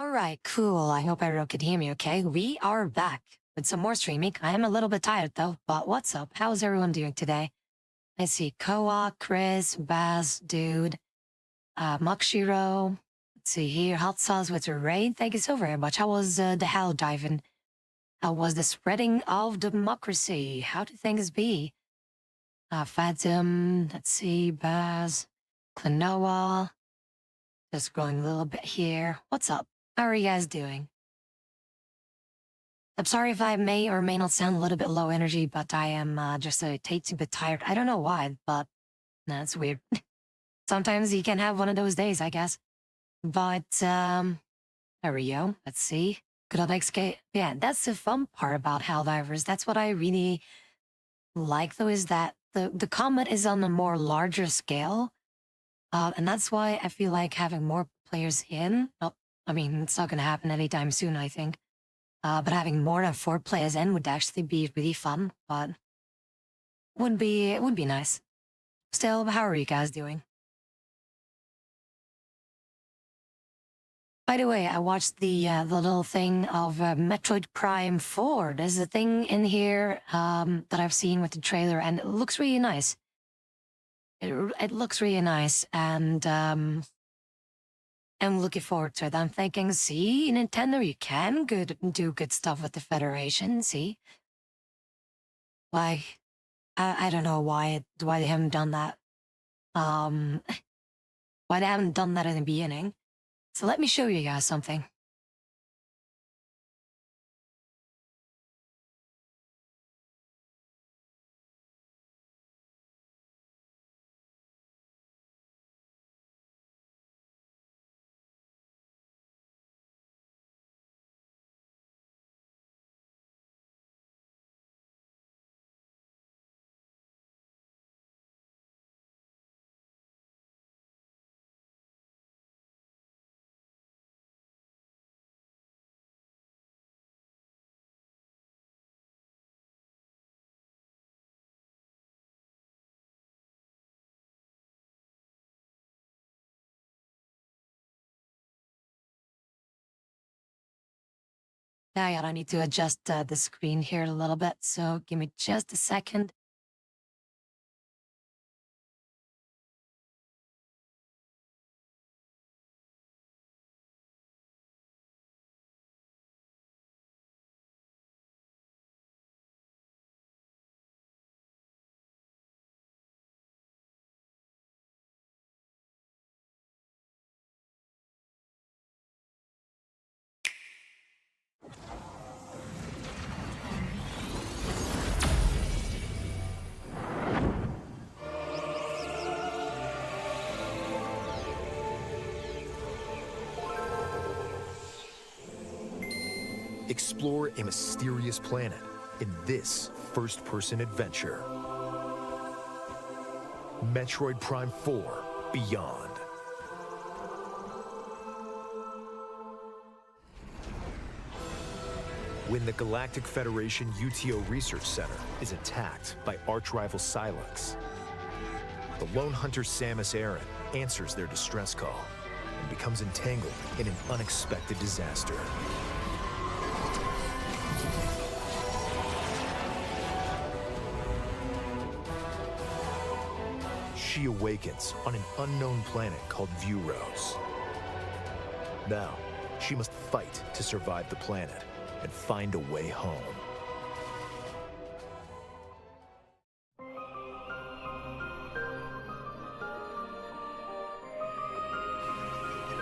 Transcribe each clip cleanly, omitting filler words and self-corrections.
All right, cool. I hope everyone can hear me okay. We are back with some more streaming. I am a little bit tired though, but what's up? How's everyone doing today? I see Koa, Chris, Baz, Dude, Makshiro. Let's see here. Hot Sauce with Rain. Thank you so very much. How was the hell diving? How was the spreading of democracy? How do things be? Phantom, let's see, Baz, Klonoa. Just scrolling a little bit here. What's up? How are you guys doing? I'm sorry if I may or may not sound a little bit low energy, but I am just a teensy bit tired. I don't know why, but that's weird. Sometimes you can have one of those days, I guess. But there we go. Let's see. Good old XK. Yeah, that's the fun part about Helldivers. That's what I really like, though, is that the combat is on a more larger scale. And that's why I feel like having more players in. Well, I mean, it's not going to happen anytime soon, I think. But having more than 4 players in would actually be really fun, but it would be nice. Still, how are you guys doing? By the way, I watched the little thing of Metroid Prime 4. There's a thing in here that I've seen with the trailer, and it looks really nice. It looks really nice, and I'm looking forward to it. I'm thinking, see, Nintendo, you can do good stuff with the Federation, see? Like, I don't know why they haven't done that. Why they haven't done that in the beginning. So let me show you guys something. Now I need to adjust the screen here a little bit, so give me just a second. Explore a mysterious planet in this first-person adventure. Metroid Prime 4 Beyond. When the Galactic Federation UTO Research Center is attacked by arch-rival Silex, the lone hunter Samus Aran answers their distress call and becomes entangled in an unexpected disaster. She awakens on an unknown planet called Viewrose. Now, she must fight to survive the planet and find a way home.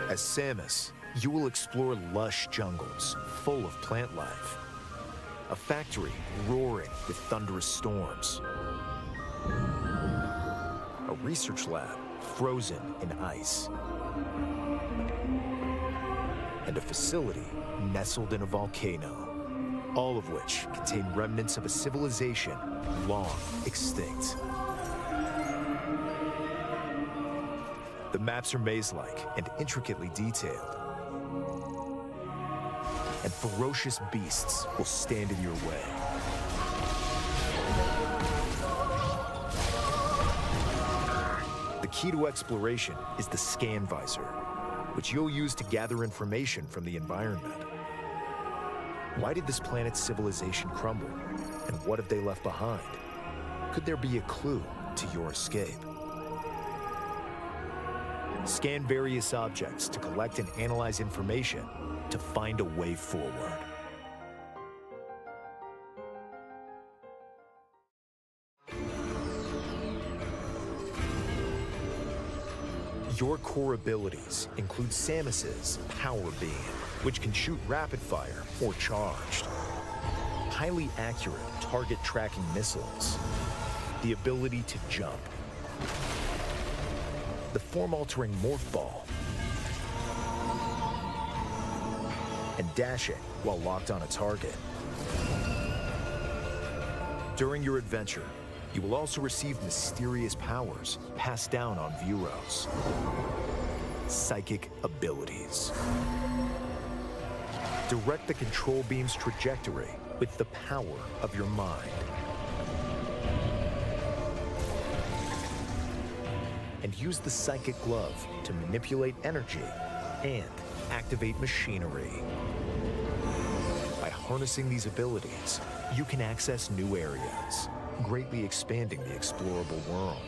As Samus, you will explore lush jungles full of plant life, a factory roaring with thunderous storms, a research lab frozen in ice, and a facility nestled in a volcano, all of which contain remnants of a civilization long extinct. The maps are maze-like and intricately detailed, and ferocious beasts will stand in your way. The key to exploration is the scan visor, which you'll use to gather information from the environment. Why did this planet's civilization crumble? And what have they left behind? Could there be a clue to your escape? Scan various objects to collect and analyze information to find a way forward. Your core abilities include Samus's Power Beam, which can shoot rapid fire or charged, highly accurate target tracking missiles, the ability to jump, the form-altering Morph Ball, and dashing while locked on a target. During your adventure, you will also receive mysterious powers passed down on Vuros. Psychic abilities. Direct the control beam's trajectory with the power of your mind. And use the Psychic Glove to manipulate energy and activate machinery. By harnessing these abilities, you can access new areas, greatly expanding the explorable world.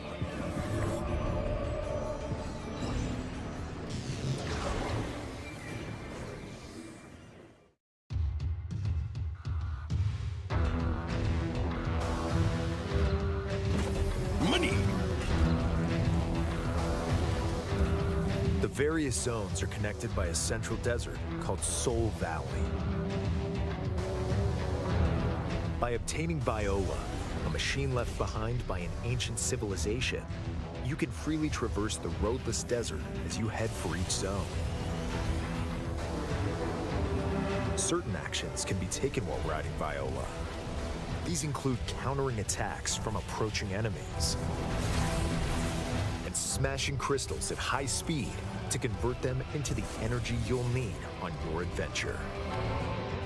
Money! The various zones are connected by a central desert called Soul Valley. By obtaining Viola, a machine left behind by an ancient civilization, you can freely traverse the roadless desert as you head for each zone. Certain actions can be taken while riding Viola. These include countering attacks from approaching enemies and smashing crystals at high speed to convert them into the energy you'll need on your adventure.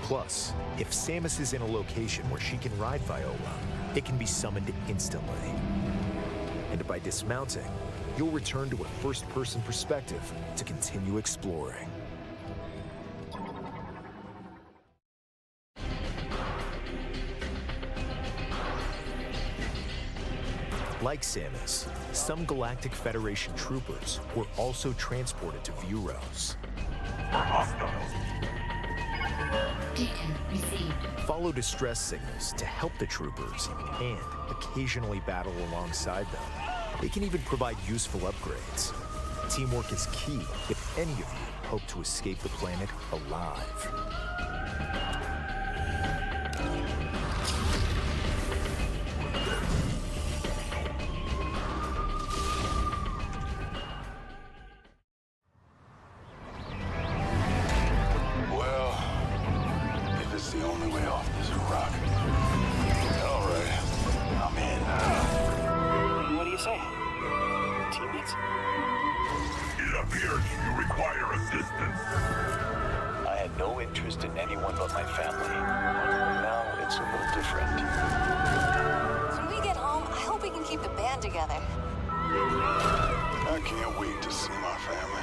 Plus, if Samus is in a location where she can ride Viola, it can be summoned instantly. And by dismounting, you'll return to a first-person perspective to continue exploring. Like Samus, some Galactic Federation troopers were also transported to Vuros. Data received. Follow distress signals to help the troopers and occasionally battle alongside them. They can even provide useful upgrades. Teamwork is key if any of you hope to escape the planet alive. I can't wait to see my family.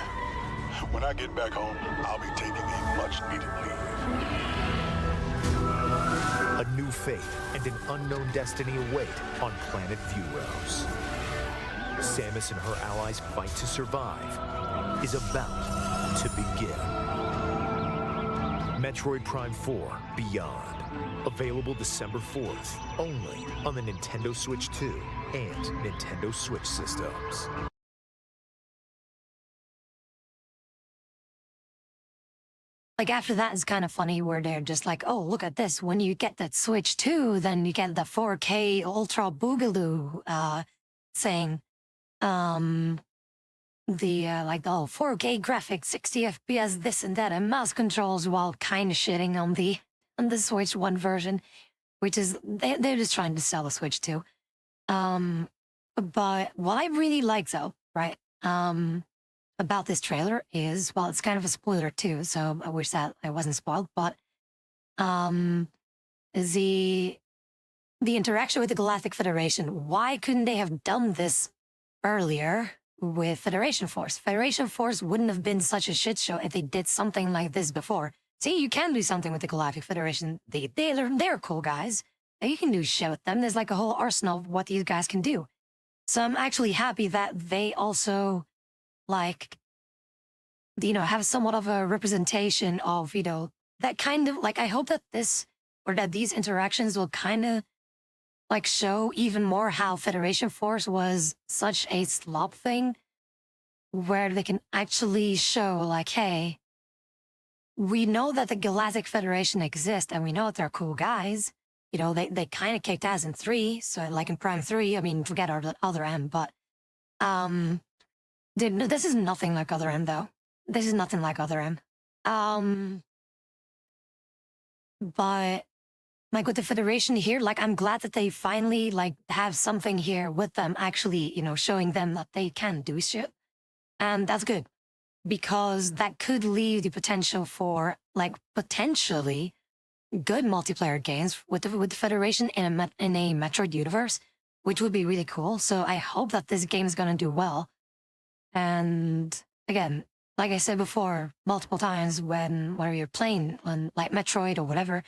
When I get back home, I'll be taking a much-needed leave. A new fate and an unknown destiny await on planet Vuros. Samus and her allies' fight to survive is about to begin. Metroid Prime 4 Beyond. Available December 4th, only on the Nintendo Switch 2 and Nintendo Switch systems. Like, after that is kind of funny where they're just like, oh, look at this. When you get that Switch 2, then you get the 4K Ultra Boogaloo saying, like, oh, 4K graphics, 60 FPS, this and that, and mouse controls, while kind of shitting on the Switch 1 version, which is, they're just trying to sell the Switch 2. But what I really like, though, right, about this trailer is, well, it's kind of a spoiler too, so I wish that I wasn't spoiled, but the interaction with the Galactic Federation. Why couldn't they have done this earlier with Federation Force. Federation Force wouldn't have been such a shit show if they did something like this before. See, you can do something with the Galactic Federation. They're cool guys. You can do shit with them. There's like a whole arsenal of what these guys can do. So I'm actually happy that they also, like, have somewhat of a representation of, that kind of, like, I hope that these interactions will kind of, like, show even more how Federation Force was such a slop thing, where they can actually show, like, hey, we know that the Galactic Federation exists, and we know that they're cool guys. They kind of kicked ass in 3, so like in Prime 3, I mean, forget our other M, but, dude, no, this is nothing like other M, though. This is nothing like other M. But, like, with the Federation here, like, I'm glad that they finally, like, have something here with them actually, showing them that they can do shit. And that's good, because that could leave the potential for, like, potentially good multiplayer games with the Federation in a Metroid universe, which would be really cool. So I hope that this game is going to do well. And again, like I said before, multiple times, whenever you're playing on like Metroid or whatever,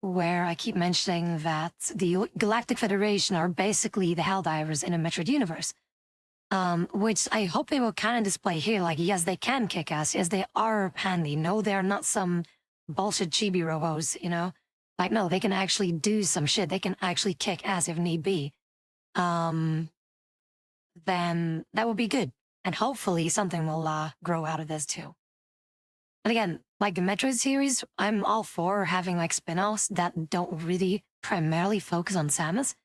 where I keep mentioning that the Galactic Federation are basically the Helldivers in a Metroid universe. Which I hope they will kind of display here. Like, yes, they can kick ass. Yes, they are handy. No, they're not some bullshit chibi robos, Like, no, they can actually do some shit. They can actually kick ass if need be. Then that would be good. And hopefully something will grow out of this too. And again, like the Metroid series, I'm all for having like spin-offs that don't really primarily focus on Samus.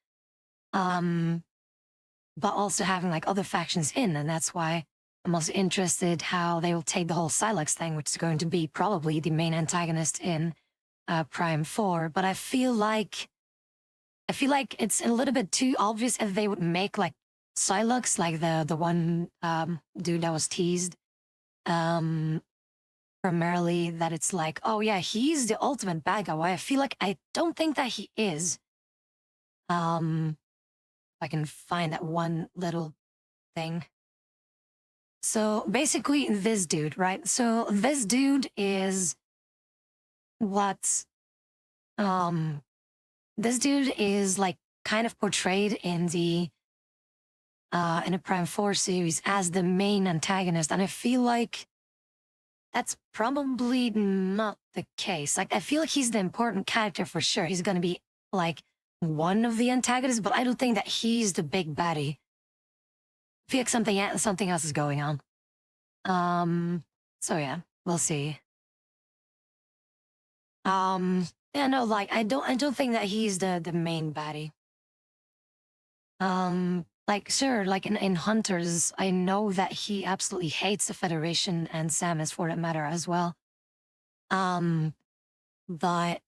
But also having like other factions in, and that's why I'm also interested how they will take the whole Silex thing, which is going to be probably the main antagonist in Prime 4. But I feel like it's a little bit too obvious if they would make like Silex, like the one dude that was teased, primarily that it's like, oh yeah, he's the ultimate bad guy. Why I don't think that he is. If I can find that one little thing. So basically this dude, right? So this dude is what, this dude is like kind of portrayed in a Prime 4 series as the main antagonist. And I feel like that's probably not the case. Like, I feel like he's the important character for sure. He's going to be like one of the antagonists, but I don't think that he's the big baddie. I feel like something else is going on. So yeah, we'll see. Yeah, no, like I don't think that he's the main baddie. Like sure, like in Hunters, I know that he absolutely hates the Federation and Samus for that matter as well. But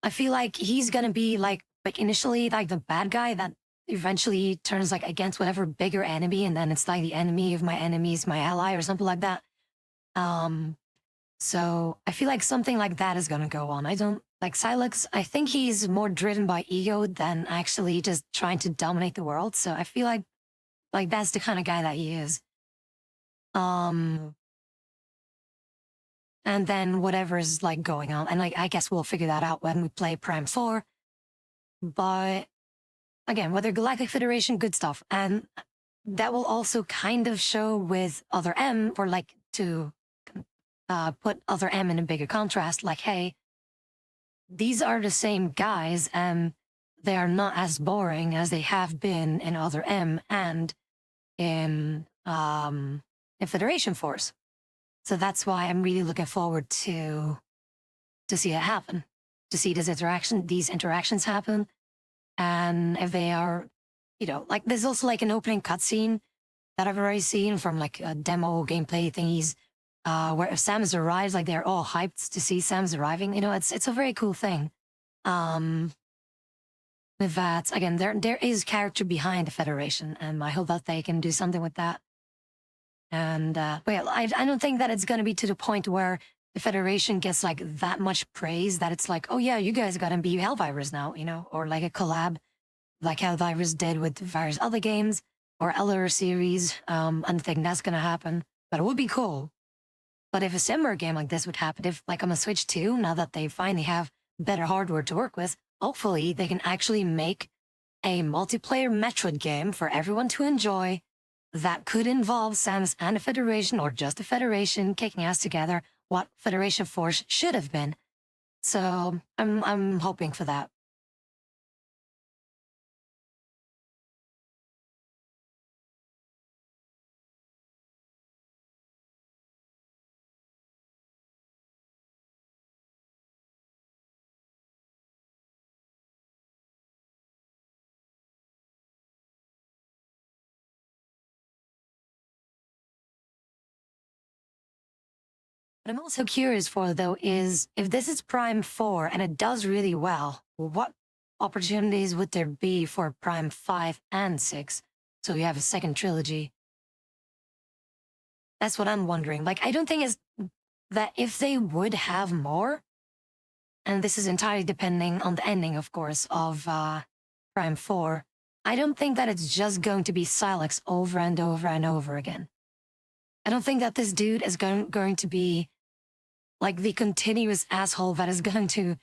I feel like he's gonna be like initially like the bad guy that eventually turns like against whatever bigger enemy, and then it's like the enemy of my enemy is my ally or something like that. So I feel like something like that is gonna go on. I don't like Silex. I think he's more driven by ego than actually just trying to dominate the world. So I feel like that's the kind of guy that he is. And then whatever is like going on, and like I guess we'll figure that out when we play Prime 4. But again, whether Galactic Federation, good stuff, and that will also kind of show with Other M, or like to put Other M in a bigger contrast. Like, hey, these are the same guys, and they are not as boring as they have been in Other M and in Federation Force. So that's why I'm really looking forward to see it happen, to see these interactions happen. And if they are, like there's also like an opening cutscene that I've already seen from like a demo gameplay thingies, where if Samus arrives, like they're all hyped to see Samus arriving. It's a very cool thing. With that, again, there is character behind the Federation, and I hope that they can do something with that. And but yeah, I don't think that it's gonna be to the point where the Federation gets like that much praise that it's like, oh yeah, you guys gotta be Helldivers now, or like a collab like Helldivers did with various other games. or Eller series. I don't think that's gonna happen, but it would be cool. But if a similar game like this would happen, if like on the Switch 2, now that they finally have better hardware to work with, hopefully they can actually make a multiplayer Metroid game for everyone to enjoy that could involve Samus and the Federation, or just the Federation kicking ass together, what Federation Force should have been. So I'm hoping for that. What I'm also curious for, though, is if this is Prime 4 and it does really well, what opportunities would there be for Prime 5 and 6? So you have a second trilogy. That's what I'm wondering. Like, I don't think it's that if they would have more, and this is entirely depending on the ending, of course, of Prime 4, I don't think that it's just going to be Silex over and over and over again. I don't think that this dude is going to be like the continuous asshole that is going to,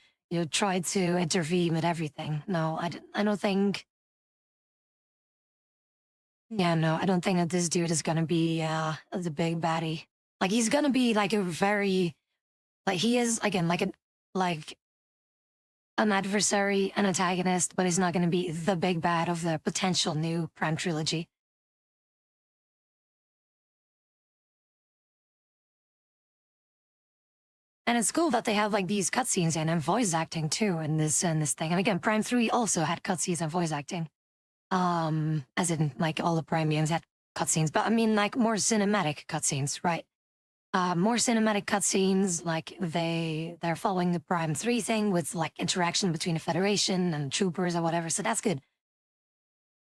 try to intervene with everything. No, I don't think. Yeah, no, I don't think that this dude is gonna be the big baddie. Like he's gonna be like a very, like he is again like an adversary, an antagonist, but he's not gonna be the big bad of the potential new Prime trilogy. And it's cool that they have like these cutscenes and voice acting too in this thing. And again, Prime 3 also had cutscenes and voice acting. As in like all the Prime games had cutscenes, but I mean like more cinematic cutscenes, right? More cinematic cutscenes, like they're following the Prime 3 thing with like interaction between the Federation and troopers or whatever, so that's good.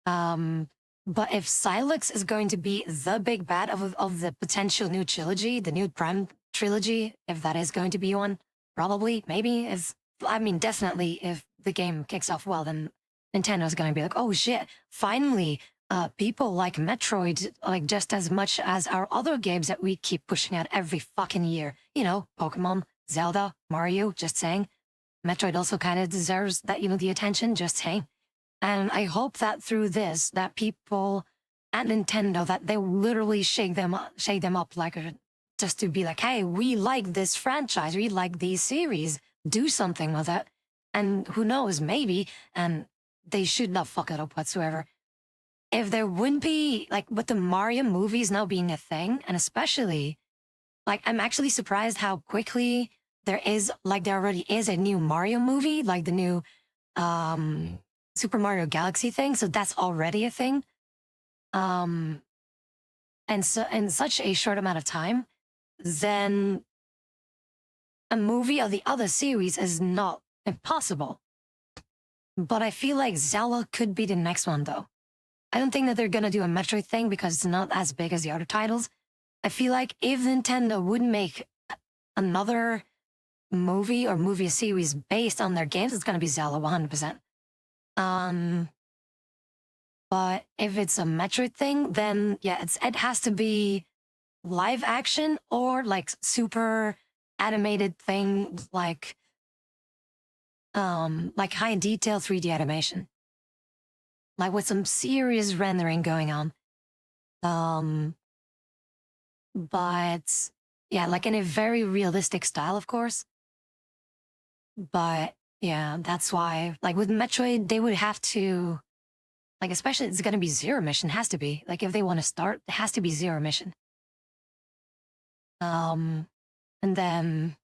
But if Silex is going to be the big bad of the potential new trilogy, the new Prime trilogy, if that is going to be one, probably, maybe, I mean, definitely, if the game kicks off well, then Nintendo's going to be like, oh shit, finally, people like Metroid, like just as much as our other games that we keep pushing out every fucking year. You know, Pokemon, Zelda, Mario, just saying. Metroid also kind of deserves that, the attention, just saying. And I hope that through this, that people at Nintendo, that they literally shake them up like just to be like, hey, we like this franchise, we like these series, do something with it. And who knows, maybe, and they should not fuck it up whatsoever. If there wouldn't be, like, with the Mario movies now being a thing, and especially, like, I'm actually surprised how quickly there already is a new Mario movie, like the new, Super Mario Galaxy thing, so that's already a thing. And so in such a short amount of time, then a movie of the other series is not impossible. But I feel like Zelda could be the next one, though. I don't think that they're gonna do a Metroid thing because it's not as big as the other titles. I feel like if Nintendo would make another movie or movie series based on their games, it's gonna be Zelda 100%. But if it's a Metroid thing, then yeah, it has to be live action or like super animated thing, like high detail 3D animation, like with some serious rendering going on. But yeah, like in a very realistic style, of course. But yeah, that's why, like with Metroid, they would have to, like, especially it's gonna be zero mission, has to be. Like if they want to start, it has to be zero mission. And then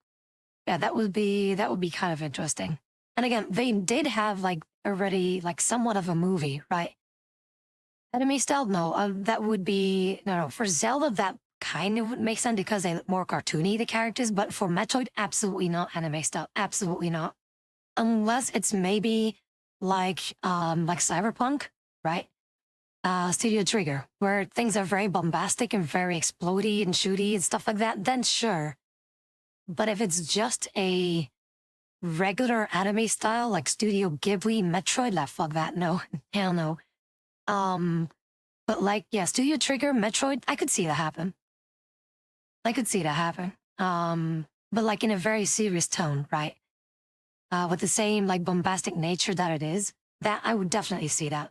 yeah, that would be kind of interesting. And again, they did have like already like somewhat of a movie, right? Anime style, no, that would be no. For Zelda, that kind of would make sense because they look more cartoony, the characters. But for Metroid, absolutely not anime style, absolutely not. Unless it's maybe like Cyberpunk, right? Studio Trigger, where things are very bombastic and very explodey and shooty and stuff like that, then sure. But if it's just a regular anime style, like Studio Ghibli, Metroid, fuck that, no, hell no. But like, yeah, Studio Trigger, Metroid, I could see that happen. I could see that happen. But like in a very serious tone, right? With the same like bombastic nature that it is, that I would definitely see that.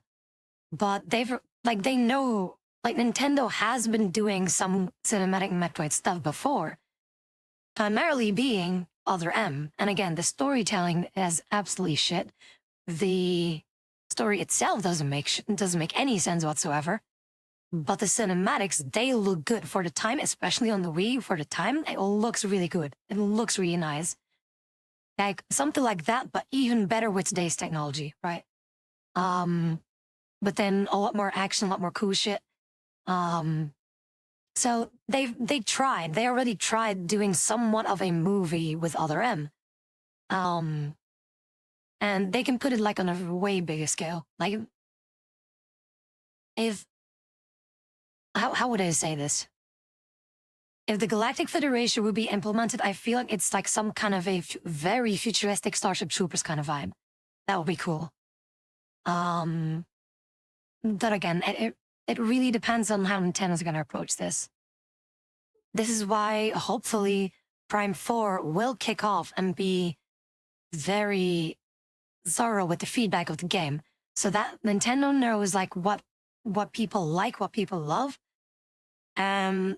But they know, like Nintendo has been doing some cinematic Metroid stuff before, primarily being Other M. And again, the storytelling is absolutely shit. The story itself doesn't make any sense whatsoever. But the cinematics, they look good for the time, especially on the Wii. For the time, it looks really good. It looks really nice. Like something like that, but even better with today's technology, right? But then a lot more action, a lot more cool shit. So they already tried doing somewhat of a movie with Other M. And they can put it like on a way bigger scale. Like if how would I say this? If the Galactic Federation would be implemented, I feel like it's like some kind of a very futuristic Starship Troopers kind of vibe. That would be cool. But again, it really depends on how Nintendo's going to approach this. This is why hopefully Prime 4 will kick off and be very thorough with the feedback of the game, so that Nintendo knows like what people like, what people love,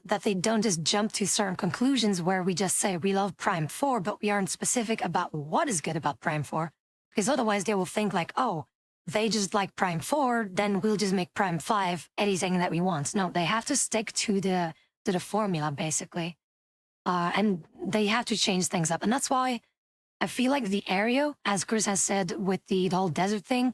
that they don't just jump to certain conclusions where we just say we love Prime 4, but we aren't specific about what is good about Prime 4, because otherwise they will think like, oh, they just like Prime 4, then we'll just make Prime 5 anything that we want. No, they have to stick to the formula, basically. And they have to change things up. And that's why I feel like the area, as Chris has said, with the whole desert thing,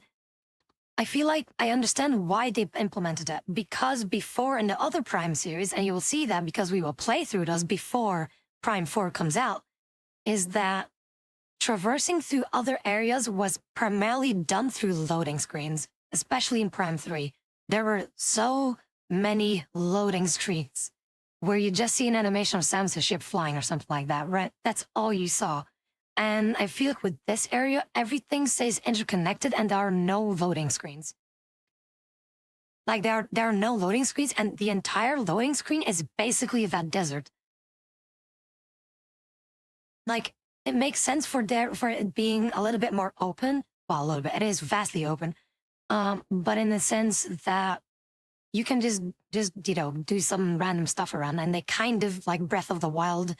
I feel like I understand why they implemented it. Because before in the other Prime series, and you will see that because we will play through those before Prime 4 comes out, is that traversing through other areas was primarily done through loading screens, especially in Prime 3. There were so many loading screens where you just see an animation of Samus's ship flying or something like that, right? That's all you saw. And I feel like with this area, everything stays interconnected and there are no loading screens. Like there are no loading screens, and the entire loading screen is basically that desert. Like it makes sense for it being a little bit more open. Well, a little bit. It is vastly open. But in the sense that you can just do some random stuff around, and they kind of like Breath of the Wild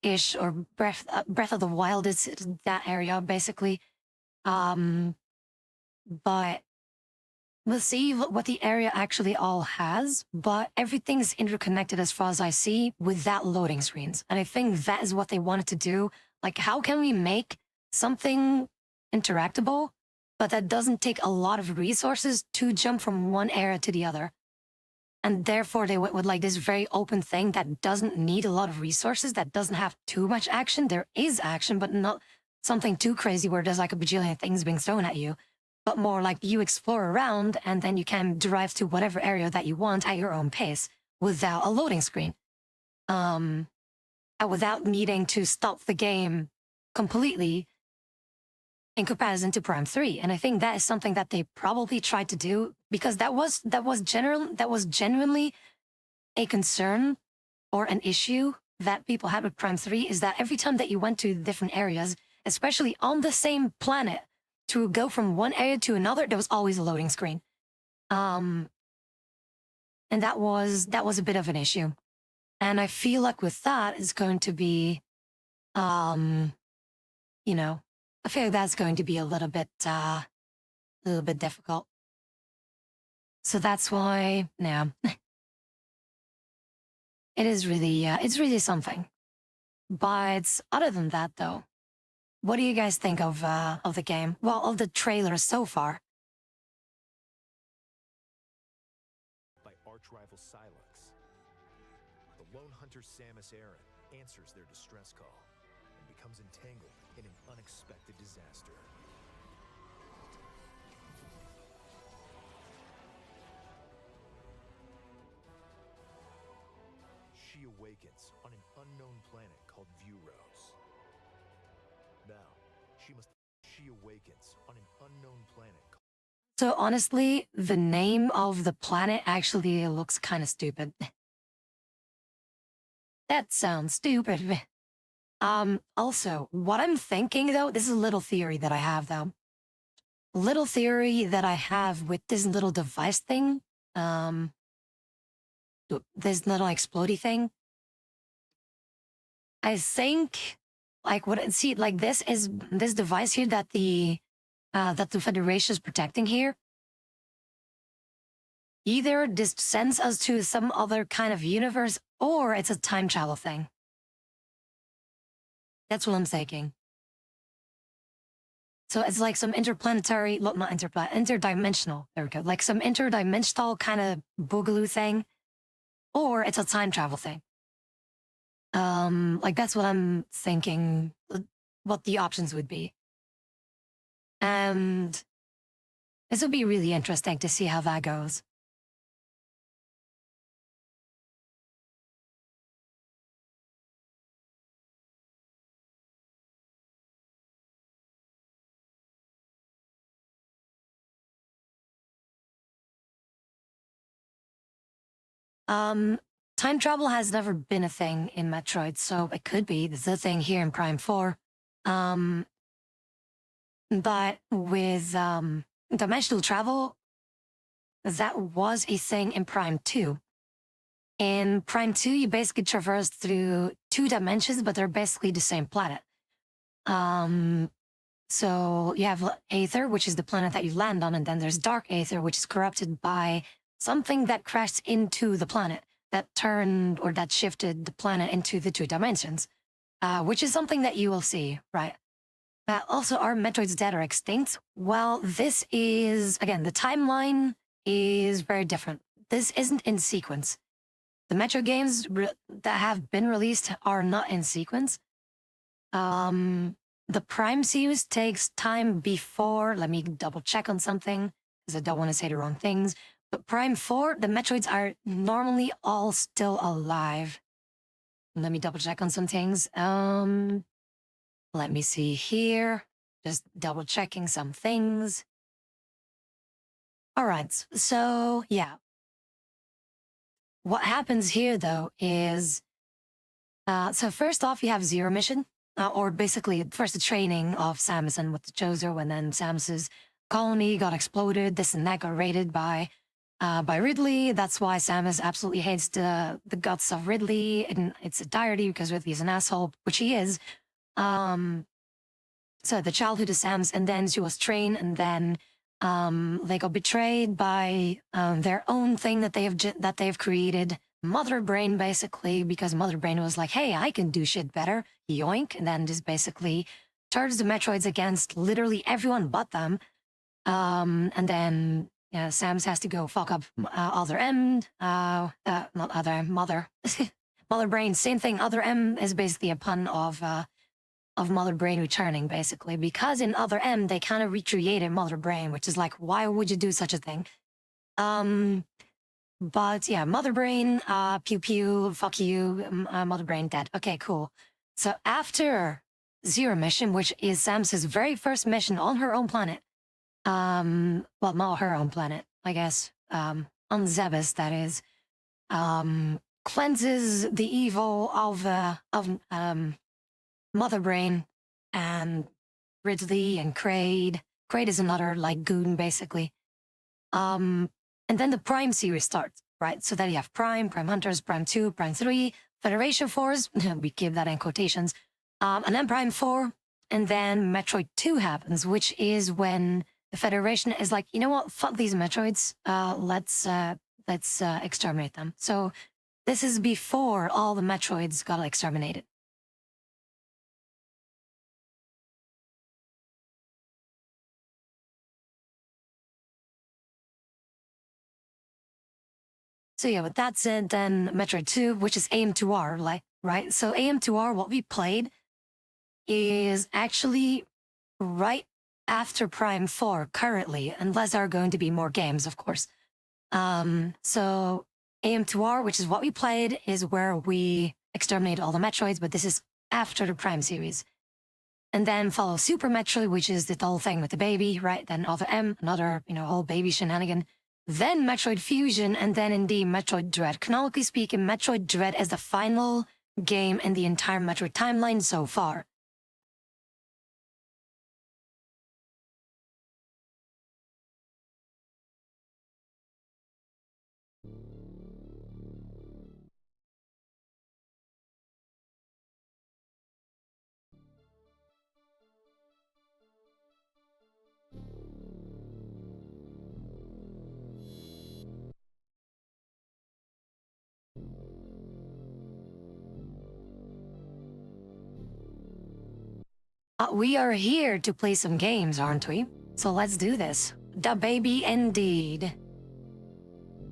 ish, or Breath of the Wild is that area basically. But we'll see what the area actually all has. But everything's interconnected as far as I see without loading screens, and I think that is what they wanted to do. Like, how can we make something interactable, but that doesn't take a lot of resources to jump from one area to the other? And therefore, they went with like this very open thing that doesn't need a lot of resources, that doesn't have too much action. There is action, but not something too crazy where there's like a bajillion things being thrown at you, but more like you explore around and then you can drive to whatever area that you want at your own pace without a loading screen. Without needing to stop the game completely in comparison to Prime 3. And I think that is something that they probably tried to do, because that was genuinely a concern or an issue that people had with Prime 3, is that every time that you went to different areas, especially on the same planet, to go from one area to another, there was always a loading screen. And that was a bit of an issue. And I feel like with that is going to be, I feel like that's going to be a little bit difficult. So that's why, yeah, it's really something. But other than that, though, what do you guys think of the game? Well, of the trailers so far. By arch-rival Silex. The lone hunter Samus Aran answers their distress call and becomes entangled in an unexpected disaster. She awakens on an unknown planet called Viewrose. Now, she awakens on an unknown planet So honestly, the name of the planet actually looks kind of stupid. That sounds stupid. Also, what I'm thinking though, this is a little theory that I have though. Little theory that I have with this little device thing. Um, this little explodey thing. I think, like, what see, like this is this device here that the Federation is protecting here. Either this sends us to some other kind of universe, or it's a time travel thing. That's what I'm thinking. So it's like some interplanetary, not interdimensional. There we go. Like some interdimensional kind of boogaloo thing, or it's a time travel thing. Like that's what I'm thinking. What the options would be, and this would be really interesting to see how that goes. Time travel has never been a thing in Metroid, so it could be the thing here in Prime 4. Um, but with dimensional travel, that was a thing in Prime 2. In Prime 2, you basically traverse through two dimensions, but they're basically the same planet. So you have Aether, which is the planet that you land on, and then there's Dark Aether, which is corrupted by something that crashed into the planet that turned or that shifted the planet into the two dimensions, which is something that you will see, right? Also, are Metroids dead or extinct? Well, this is, again, the timeline is very different. This isn't in sequence. The Metro games that have been released are not in sequence. The Prime series takes time before, let me double check on something, because I don't want to say the wrong things. But Prime 4, the Metroids are normally all still alive. Let me double check on some things. Let me see here. Just double checking some things. All right, so yeah. What happens here though is, so first off, you have Zero Mission, or basically first the training of Samus and with the Chozo, and then Samus's colony got exploded. This and that got raided by Ridley. That's why Samus absolutely hates the guts of Ridley in its entirety, because Ridley is an asshole, which he is. So the childhood of Samus, and then she was trained, and then they got betrayed by their own thing that they've created, Mother Brain, basically, because Mother Brain was like, "Hey, I can do shit better." Yoink, and then just basically turns the Metroids against literally everyone but them. And then Samus has to go fuck up Other M, not Other M, Mother, Mother Brain. Same thing. Other M is basically a pun of Mother Brain returning, basically, because in Other M they kind of recreated Mother Brain, which is like, why would you do such a thing? But yeah, Mother Brain, pew pew, fuck you, Mother Brain dead. Okay, cool. So after Zero Mission, which is Samus's very first mission on her own planet, well, not her own planet, I guess, on Zebes, that is, cleanses the evil of Mother Brain and Ridley and Kraid. Kraid is another like goon, basically. And then the Prime series starts, right? So then you have Prime, Prime Hunters, Prime 2, Prime 3, Federation Force, we keep that in quotations, and then Prime 4, and then Metroid 2 happens, which is when the Federation is like, you know what, fuck these Metroids, let's exterminate them. So this is before all the Metroids got exterminated. So yeah, with that said, then Metroid 2, which is AM2R, like, right? So AM2R, what we played is actually right after Prime 4 currently, unless there are going to be more games, of course. So AM2R, which is what we played, is where we exterminated all the Metroids, but this is after the Prime series. And then follow Super Metroid, which is the whole thing with the baby, right? Then Other M, another, whole baby shenanigan. Then Metroid Fusion, and then indeed Metroid Dread. Canonically speaking, Metroid Dread is the final game in the entire Metroid timeline so far. We are here to play some games, aren't we? So let's do this. Da baby indeed.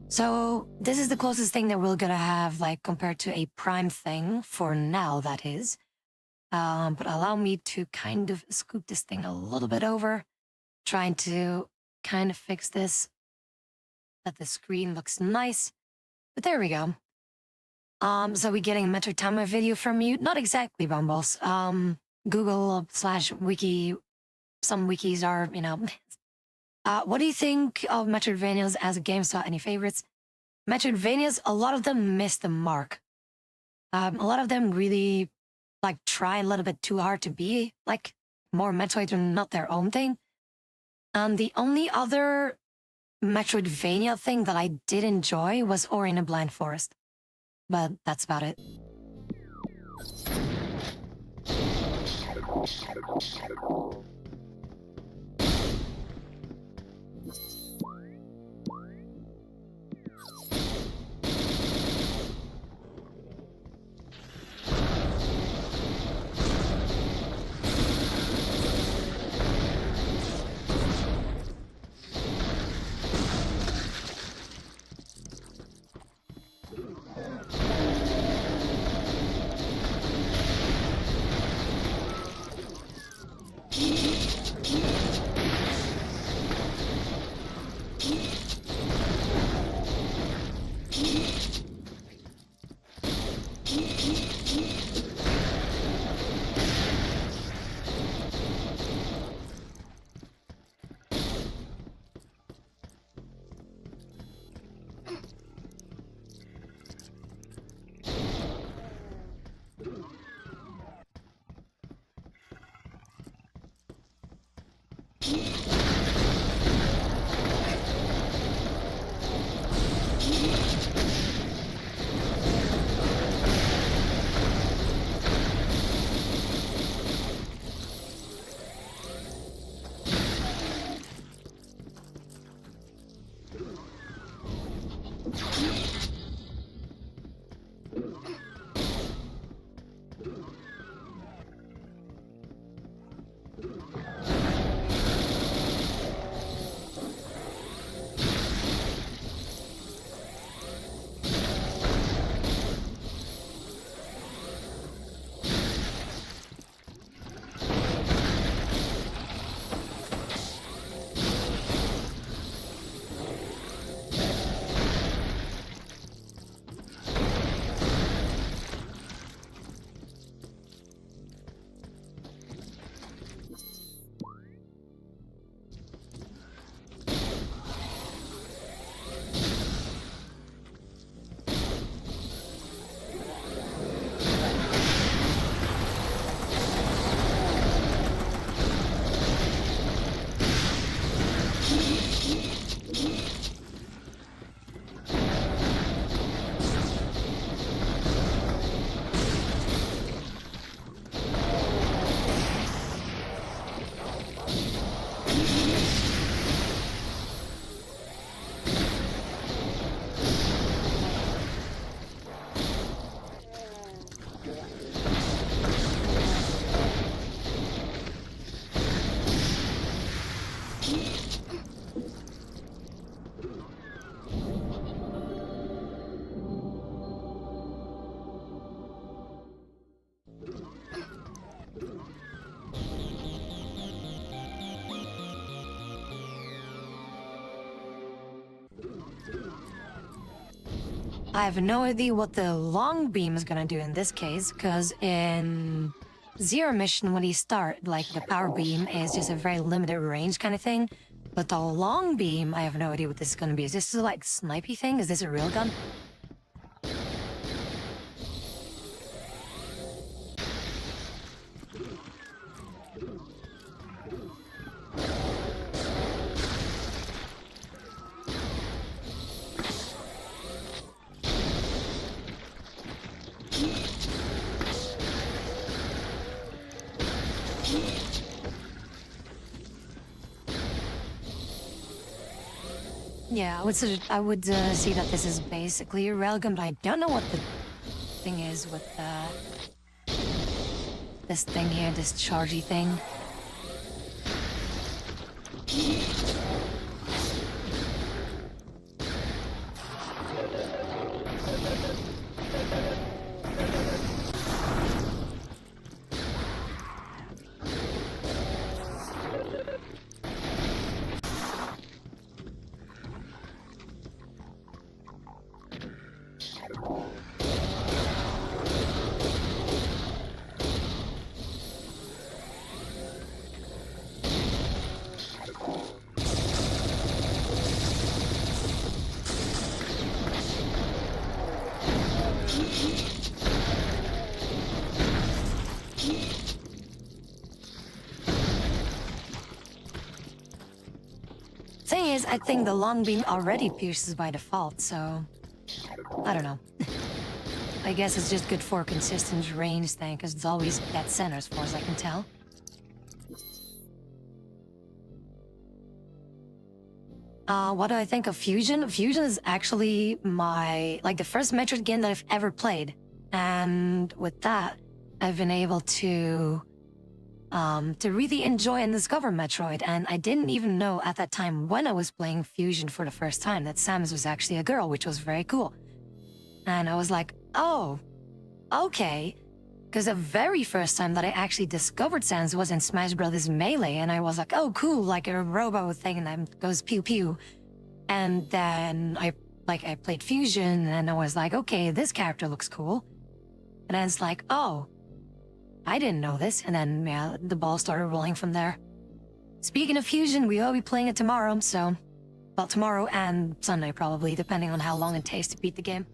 So this is the closest thing that we're gonna have, like, compared to a Prime thing, for now, that is. But allow me to kind of scoop this thing a little bit over, trying to kind of fix this, that the screen looks nice. But there we go. So we're getting a Metroid Timer video from you? Not exactly, Bumbles. Google/wiki, some wikis are, what do you think of Metroidvanias as a game style? Any favorites? Metroidvanias, a lot of them miss the mark. A lot of them really, like, try a little bit too hard to be, like, more Metroid and not their own thing. And the only other Metroidvania thing that I did enjoy was Ori and the Blind Forest. But that's about it. I have no idea what the long beam is gonna do in this case, because in zero mission when you start, like the power beam is just a very limited range kind of thing. But the long beam, I have no idea what this is going to be. Is this a, like snipey thing? Is this a real gun? Yeah, I would see that this is basically a railgun, but I don't know what the thing is with this thing here, this chargy thing. Thing is, I think the long beam already pierces by default, so I don't know. I guess it's just good for a consistent range thing, because it's always dead center as far as I can tell. What do I think of Fusion? Fusion is actually the first Metroid game that I've ever played. And with that, I've been able to really enjoy and discover Metroid. And I didn't even know at that time when I was playing Fusion for the first time that Samus was actually a girl, which was very cool. And I was like, oh, okay. Because the very first time that I actually discovered Samus was in Smash Bros. Melee, and I was like, oh, cool, like a robo thing, and then goes pew pew. And then I played Fusion, and I was like, okay, this character looks cool. And then it's like, oh, I didn't know this. And then, yeah, the ball started rolling from there. Speaking of Fusion, we will be playing it tomorrow, so... Well, tomorrow and Sunday, probably, depending on how long it takes to beat the game.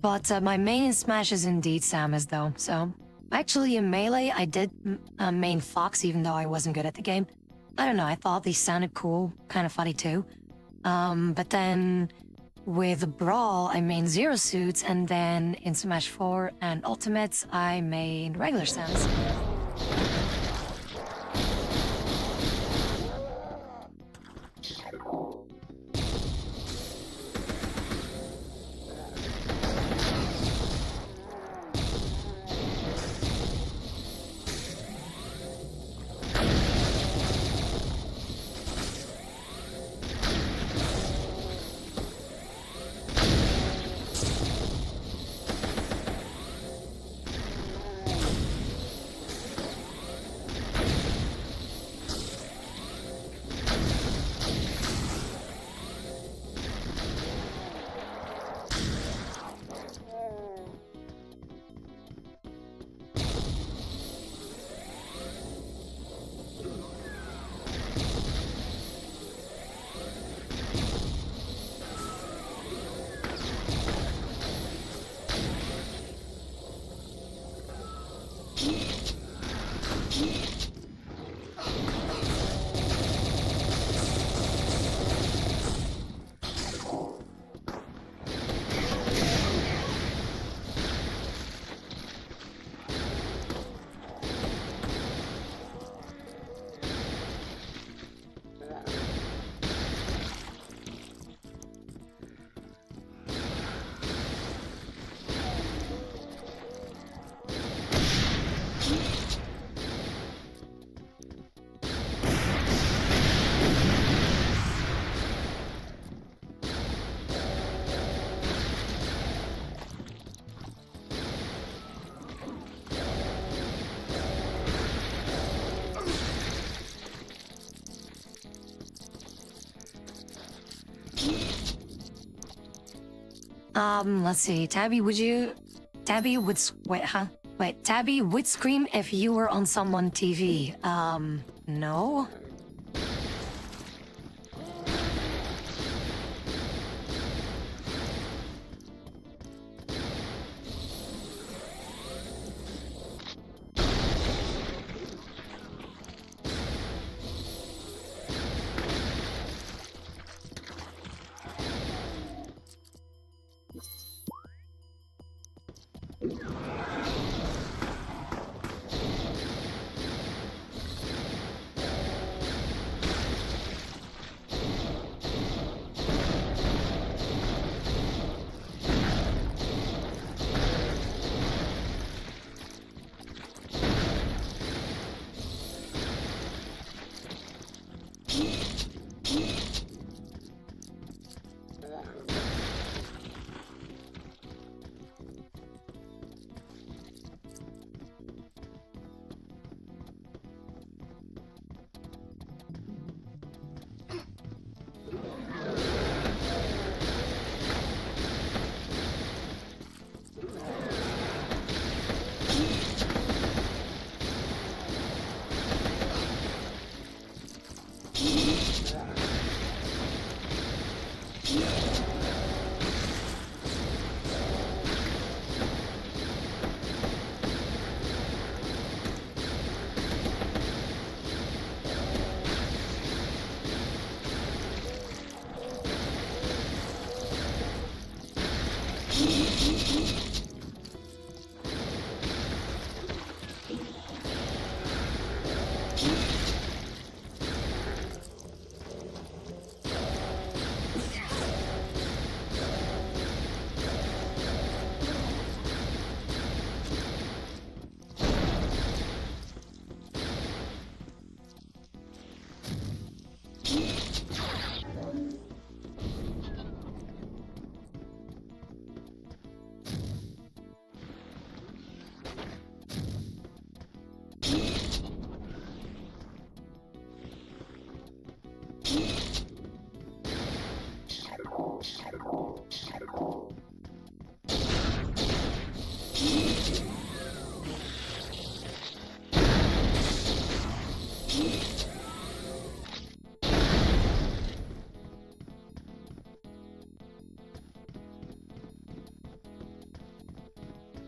But my main Smash is indeed Samus, though. So actually, in Melee, I did main Fox, even though I wasn't good at the game. I don't know. I thought these sounded cool, kind of funny too. But then with Brawl, I main Zero Suits, and then in Smash 4 and Ultimates, I main regular Samus. Let's see. Tabby would Tabby would scream if you were on someone TV. No?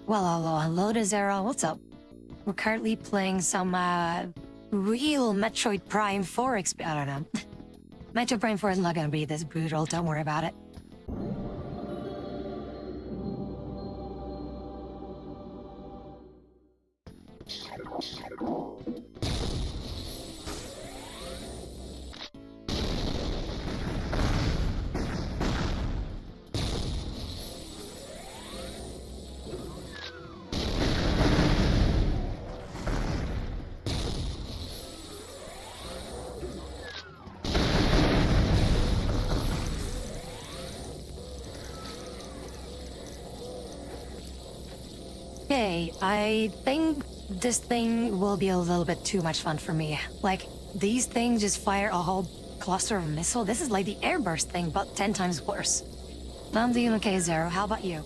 Well, hello to Zero. What's up? We're currently playing some real Metroid Prime 4 I don't know. Metroid Prime 4 is not gonna be this brutal, don't worry about it. Okay, I think this thing will be a little bit too much fun for me. Like, these things just fire a whole cluster of missile. This is like the airburst thing, but 10 times worse. I'm doing okay, Zero. How about you?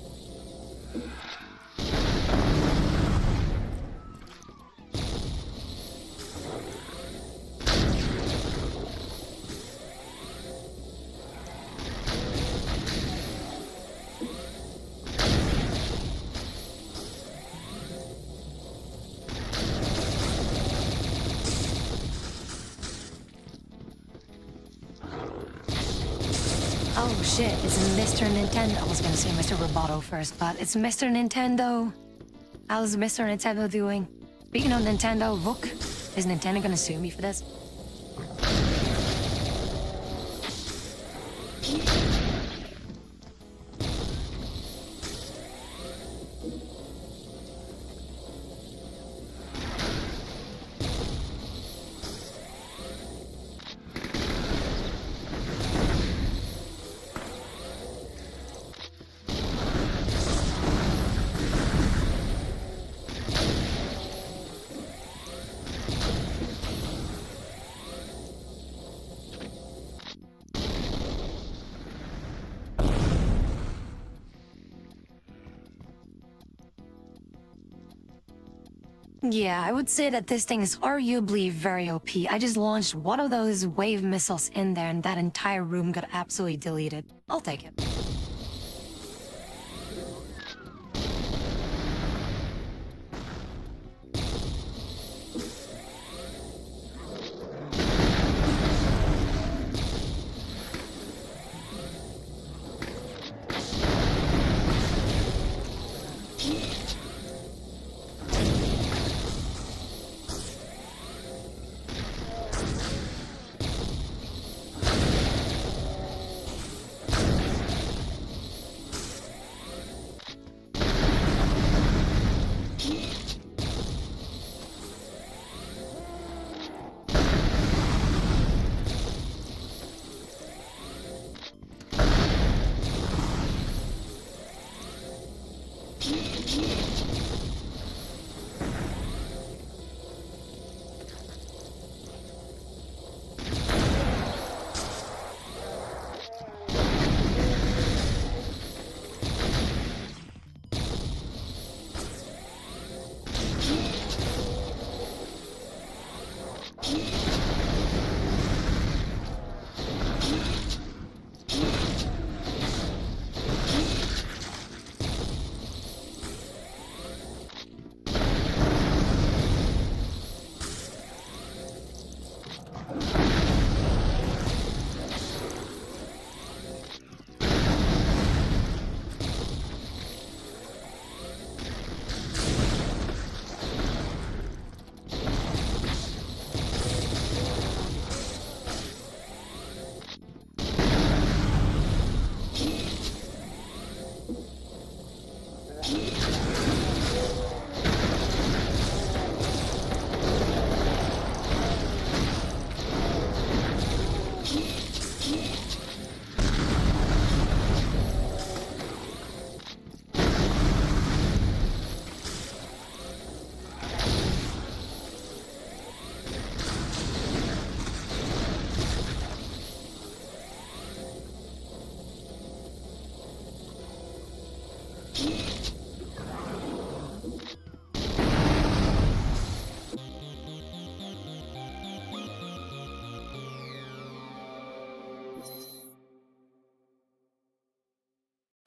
Oh shit, it's Mr. Nintendo. I was gonna say Mr. Roboto first, but it's Mr. Nintendo. How's Mr. Nintendo doing? Speaking of Nintendo, look, is Nintendo gonna sue me for this? Yeah, I would say that this thing is arguably very OP. I just launched one of those wave missiles in there and that entire room got absolutely deleted. I'll take it.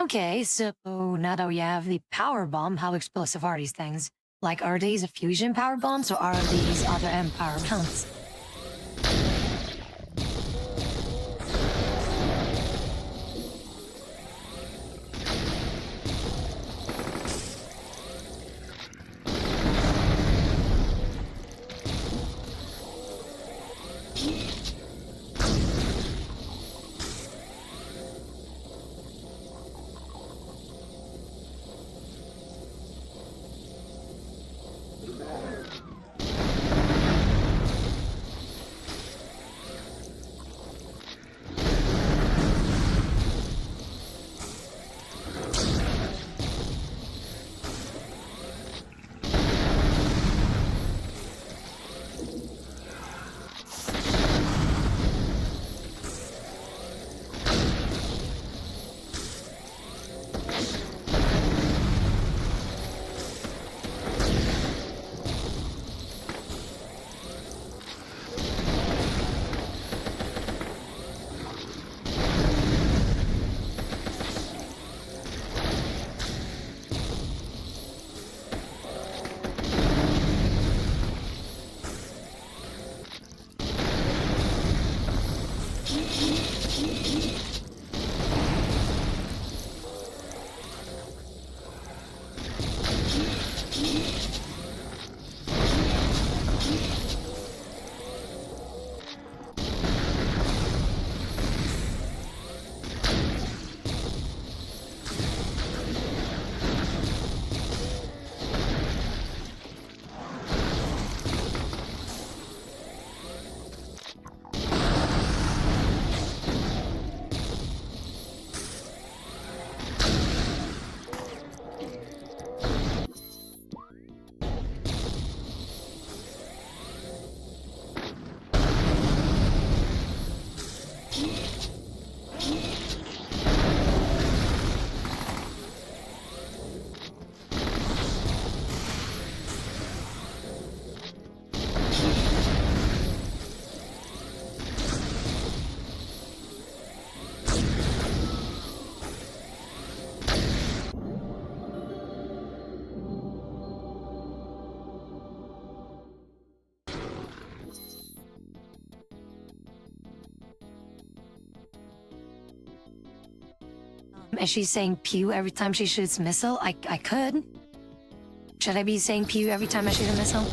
Okay, so now that we have the power bomb, how explosive are these things? Like, are these a fusion power bombs or are these other M power bombs? Is she saying pew every time she shoots a missile? I could. Should I be saying pew every time I shoot a missile?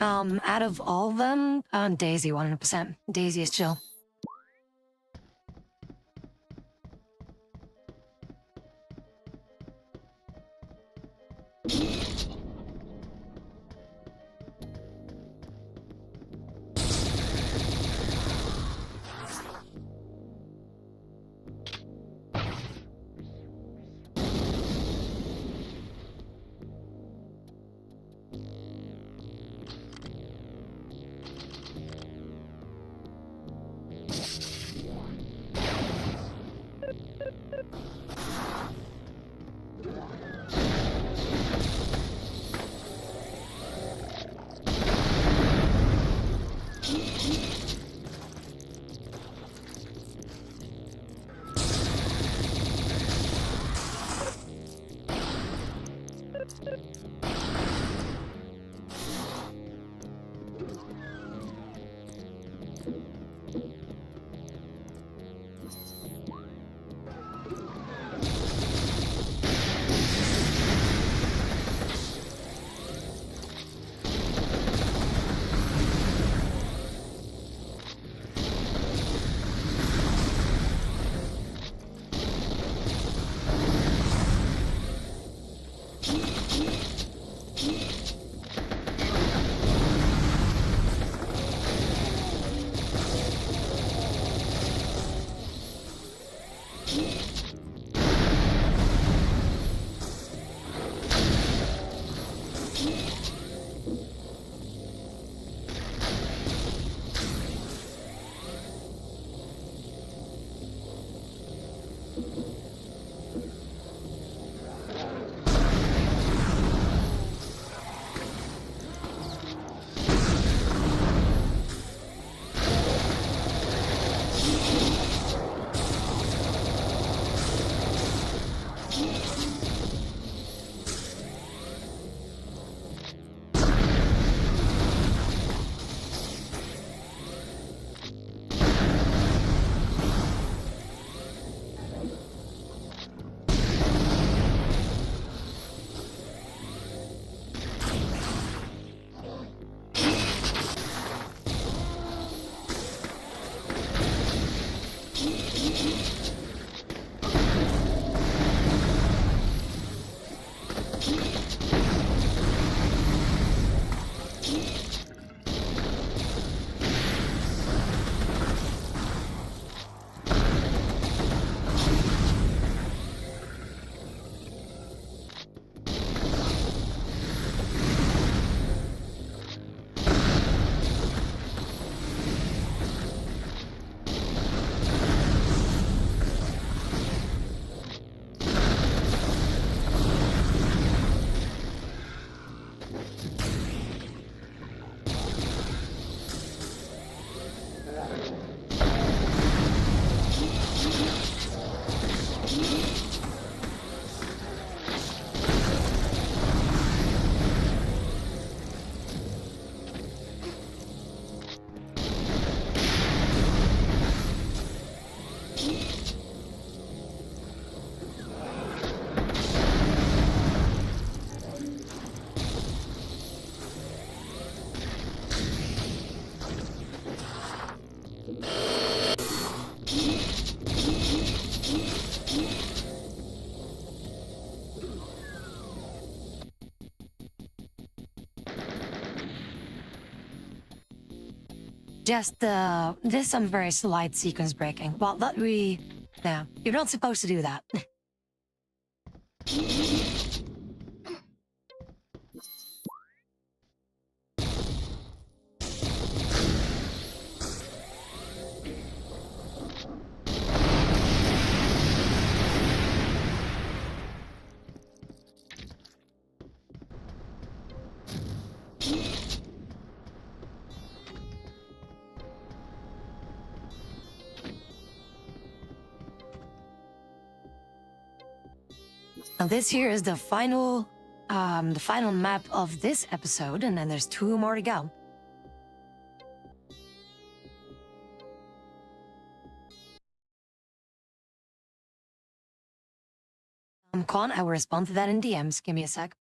Out of all of them, Daisy 100%. Daisy is chill. Just, there's some very slight sequence breaking. Well, yeah, you're not supposed to do that. Now this here is the final map of this episode, and then there's 2 more to go. Con, I will respond to that in DMs. Give me a sec.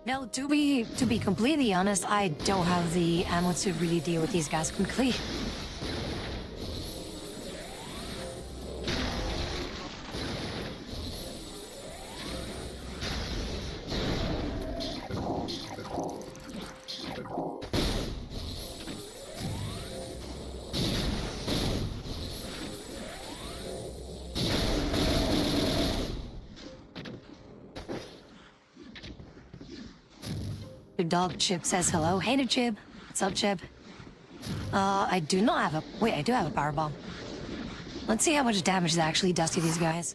No, to be completely honest, I don't have the ammo to really deal with these guys quickly. Your dog Chip says hello. Hey there, Chip. What's up, Chip? I do not have a... Wait, I do have a power bomb. Let's see how much damage that actually does to these guys.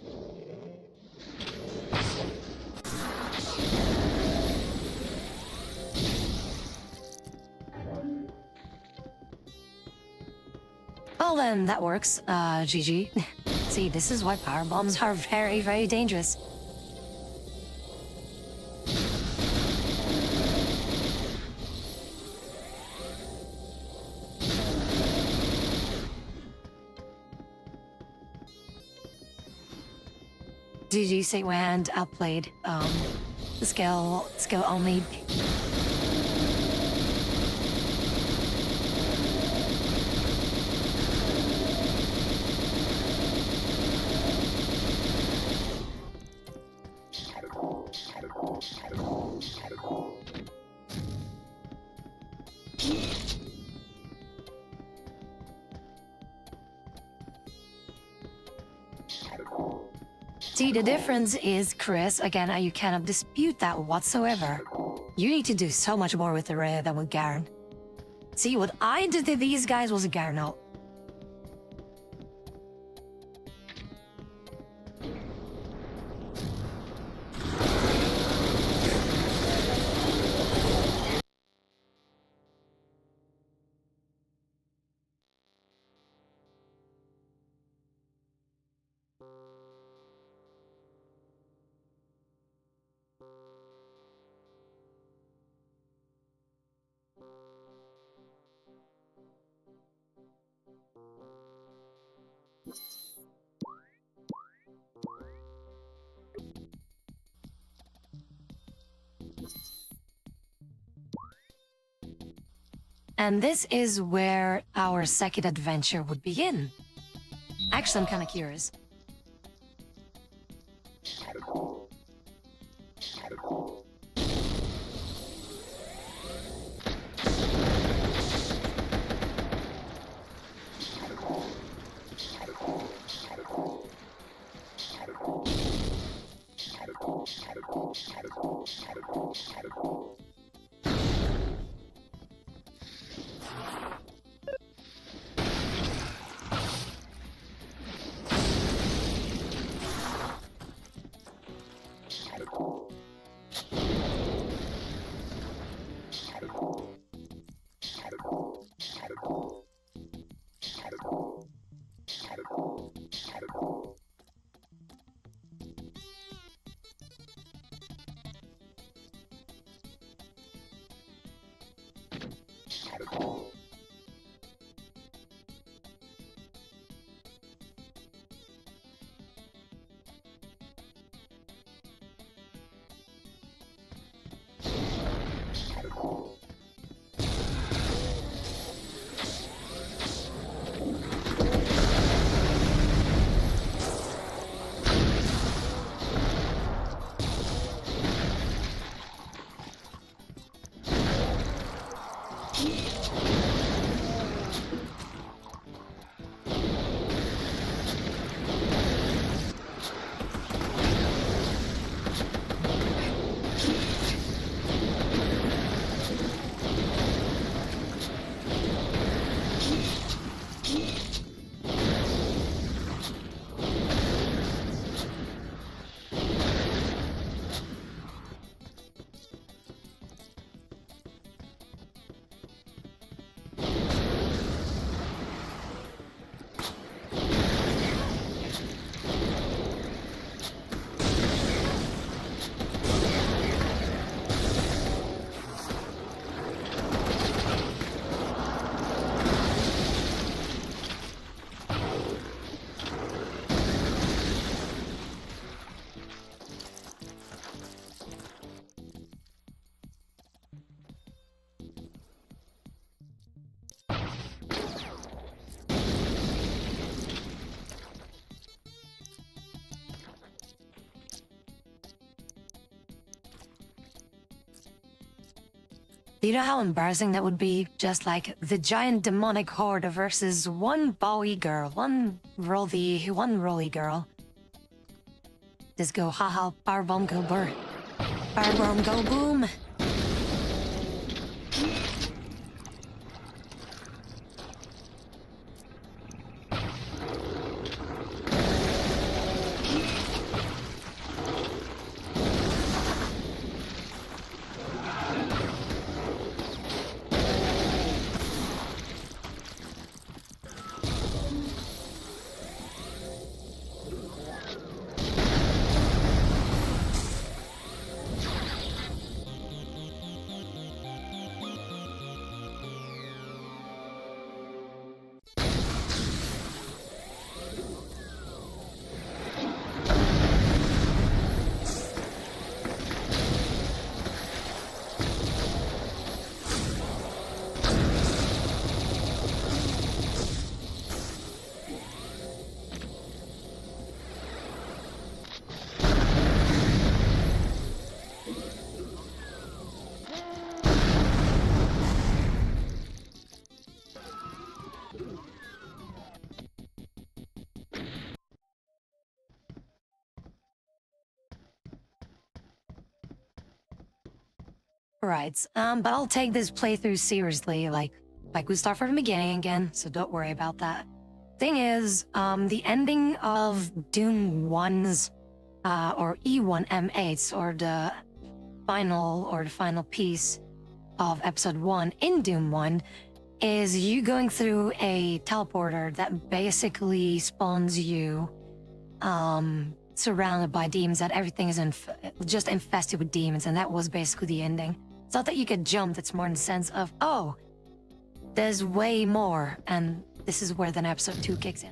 Well then, that works. GG. See, this is why power bombs are very, very dangerous. GG, St. Wand, outplayed. Skill only. See, the difference is, Chris, again, you cannot dispute that whatsoever. You need to do so much more with the Rhea than with Garen. See, what I did to these guys was a Garen no. And this is where our second adventure would begin. Actually, I'm kind of curious. Do you know how embarrassing that would be? Just like the giant demonic horde versus one Bowie girl, one Rolly girl. Just go haha, powerbomb go burr. Powerbomb go boom. Right, but I'll take this playthrough seriously, like we start from the beginning again, so don't worry about that. Thing is, the ending of Doom 1's, or E1M8's, or the final piece of episode 1 in Doom 1 is you going through a teleporter that basically spawns you, surrounded by demons, that everything is just infested with demons, and that was basically the ending. It's not that you could jump, it's more in the sense of, oh, there's way more, and this is where then episode 2 kicks in.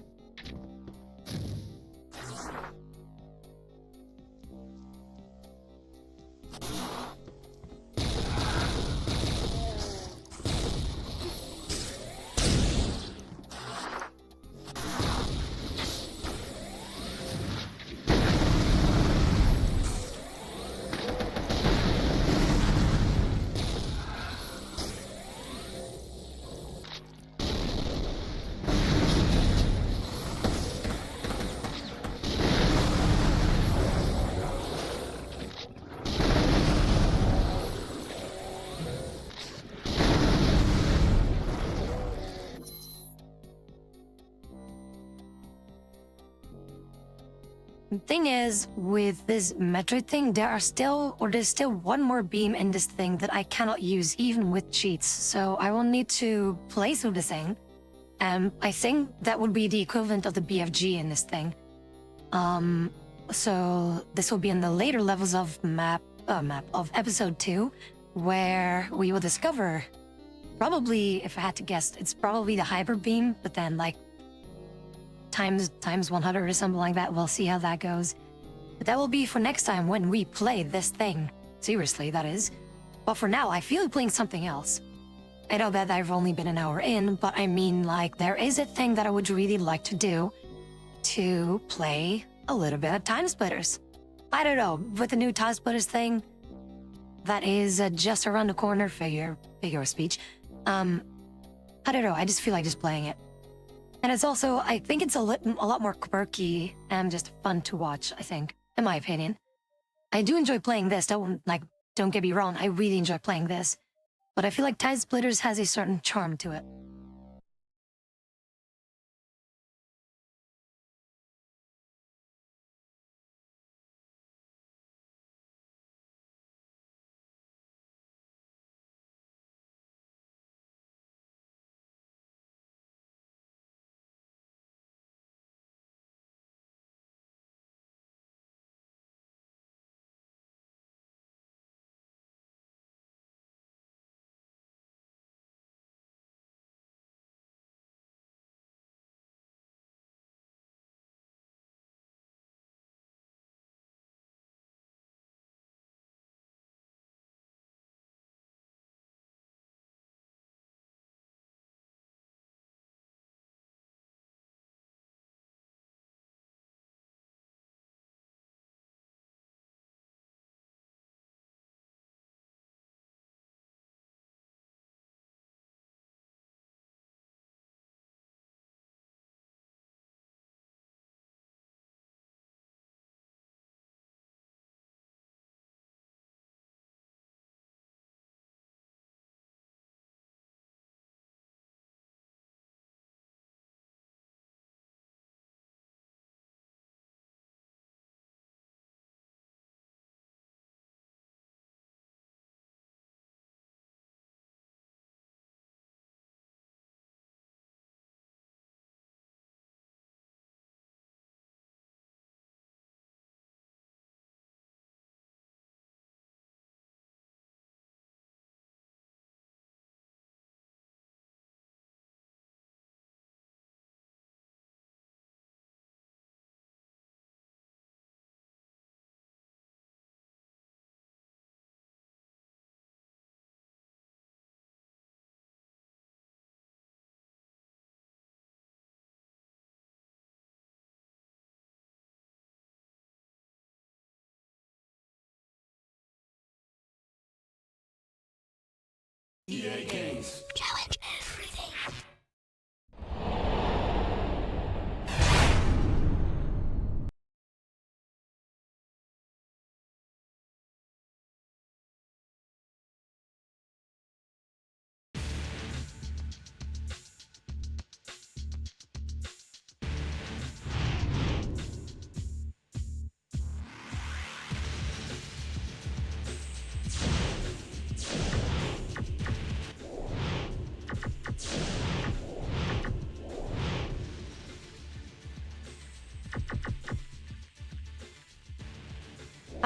Thing is, with this Metroid thing, there's still one more beam in this thing that I cannot use even with cheats. So I will need to play through the thing. I think that would be the equivalent of the BFG in this thing. So this will be in the later levels of of episode 2, where we will discover, probably, if I had to guess, it's probably the hyper beam, but then like times 100 or something like that. We'll see how that goes. But that will be for next time when we play this thing. Seriously, that is. But for now, I feel like playing something else. I know that I've only been an hour in, but I mean, like, there is a thing that I would really like to do, to play a little bit of Time Splitters. I don't know, with the new Time Splitters thing, that is just around the corner, figure of speech. I don't know, I just feel like just playing it. And it's also, I think it's a lot more quirky and just fun to watch, I think, in my opinion. I do enjoy playing this, don't get me wrong, I really enjoy playing this. But I feel like Time Splitters has a certain charm to it. EA Games. Challenge everything.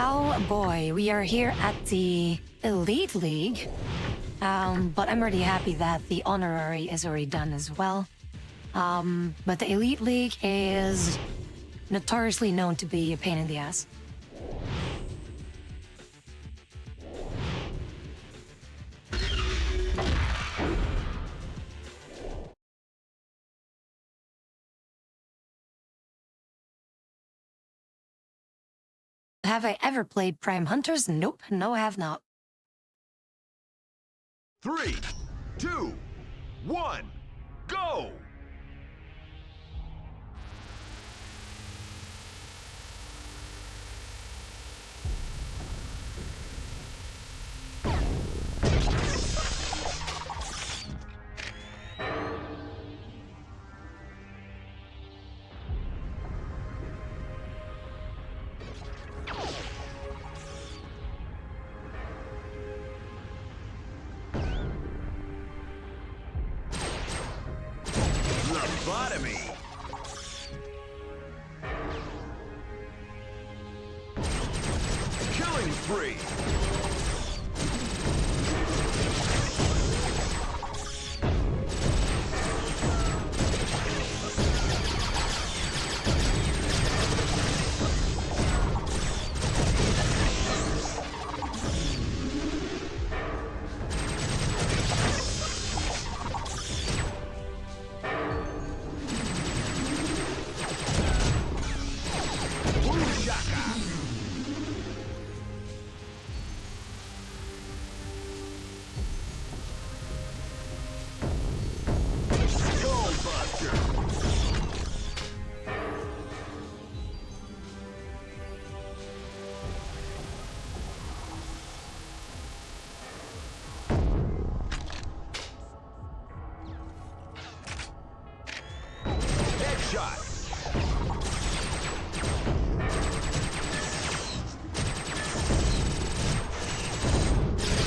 Oh boy, we are here at the Elite League. But I'm already happy that the Honorary is already done as well. But the Elite League is notoriously known to be a pain in the ass. Have I ever played Prime Hunters? Nope, no I have not. 3, 2, 1, go! Lobotomy! Killing spree! Headshot!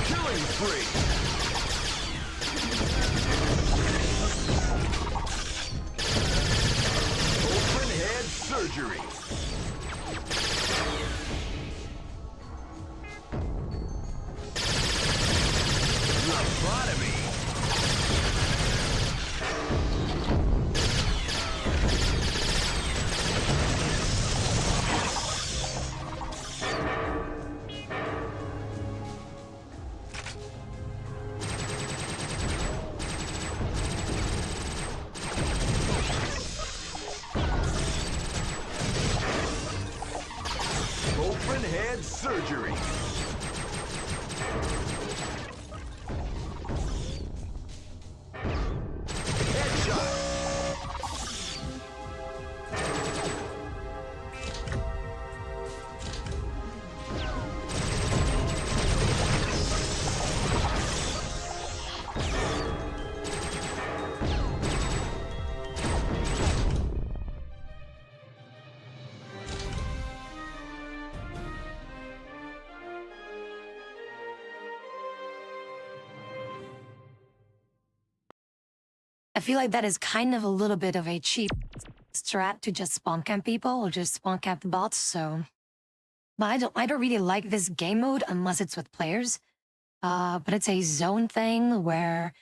Killing spree! Open head surgery! Lobotomy! Open head surgery. Headshot. I feel like that is kind of a little bit of a cheap strat to just spawn camp people or just spawn camp the bots, so... But I don't really like this game mode unless it's with players. But it's a zone thing where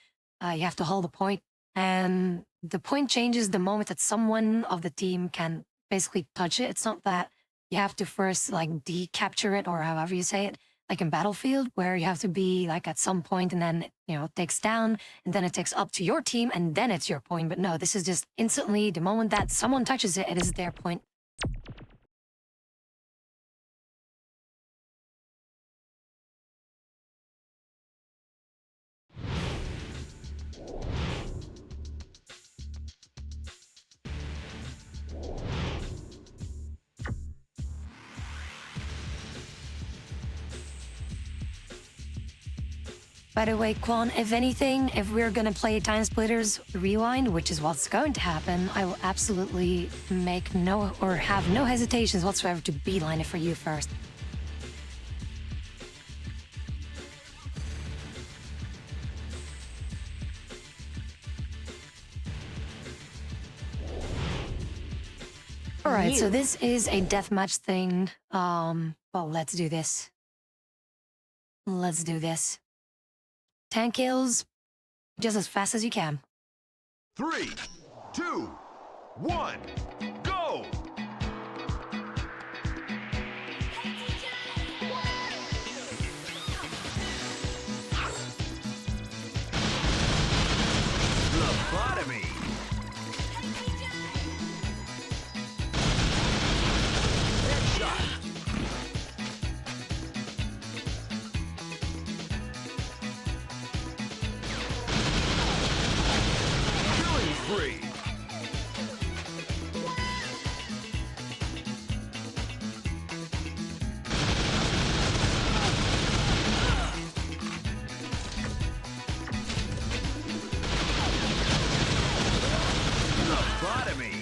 you have to hold a point, and the point changes the moment that someone of the team can basically touch it. It's not that you have to first like de-capture it or however you say it, like in Battlefield, where you have to be like at some point and then, you know, it takes down and then it takes up to your team and then it's your point. But no, this is just instantly the moment that someone touches it, it is their point. By the way, Quan, if anything, if we're gonna play Time Splitters Rewind, which is what's going to happen, I will absolutely make no or have no hesitations whatsoever to beeline it for you first. All right, so this is a deathmatch thing. Well, let's do this. Let's do this. 10 kills, just as fast as you can. 3, 2, 1, go! Lobotomy! Headshot! Killing spree! Lobotomy!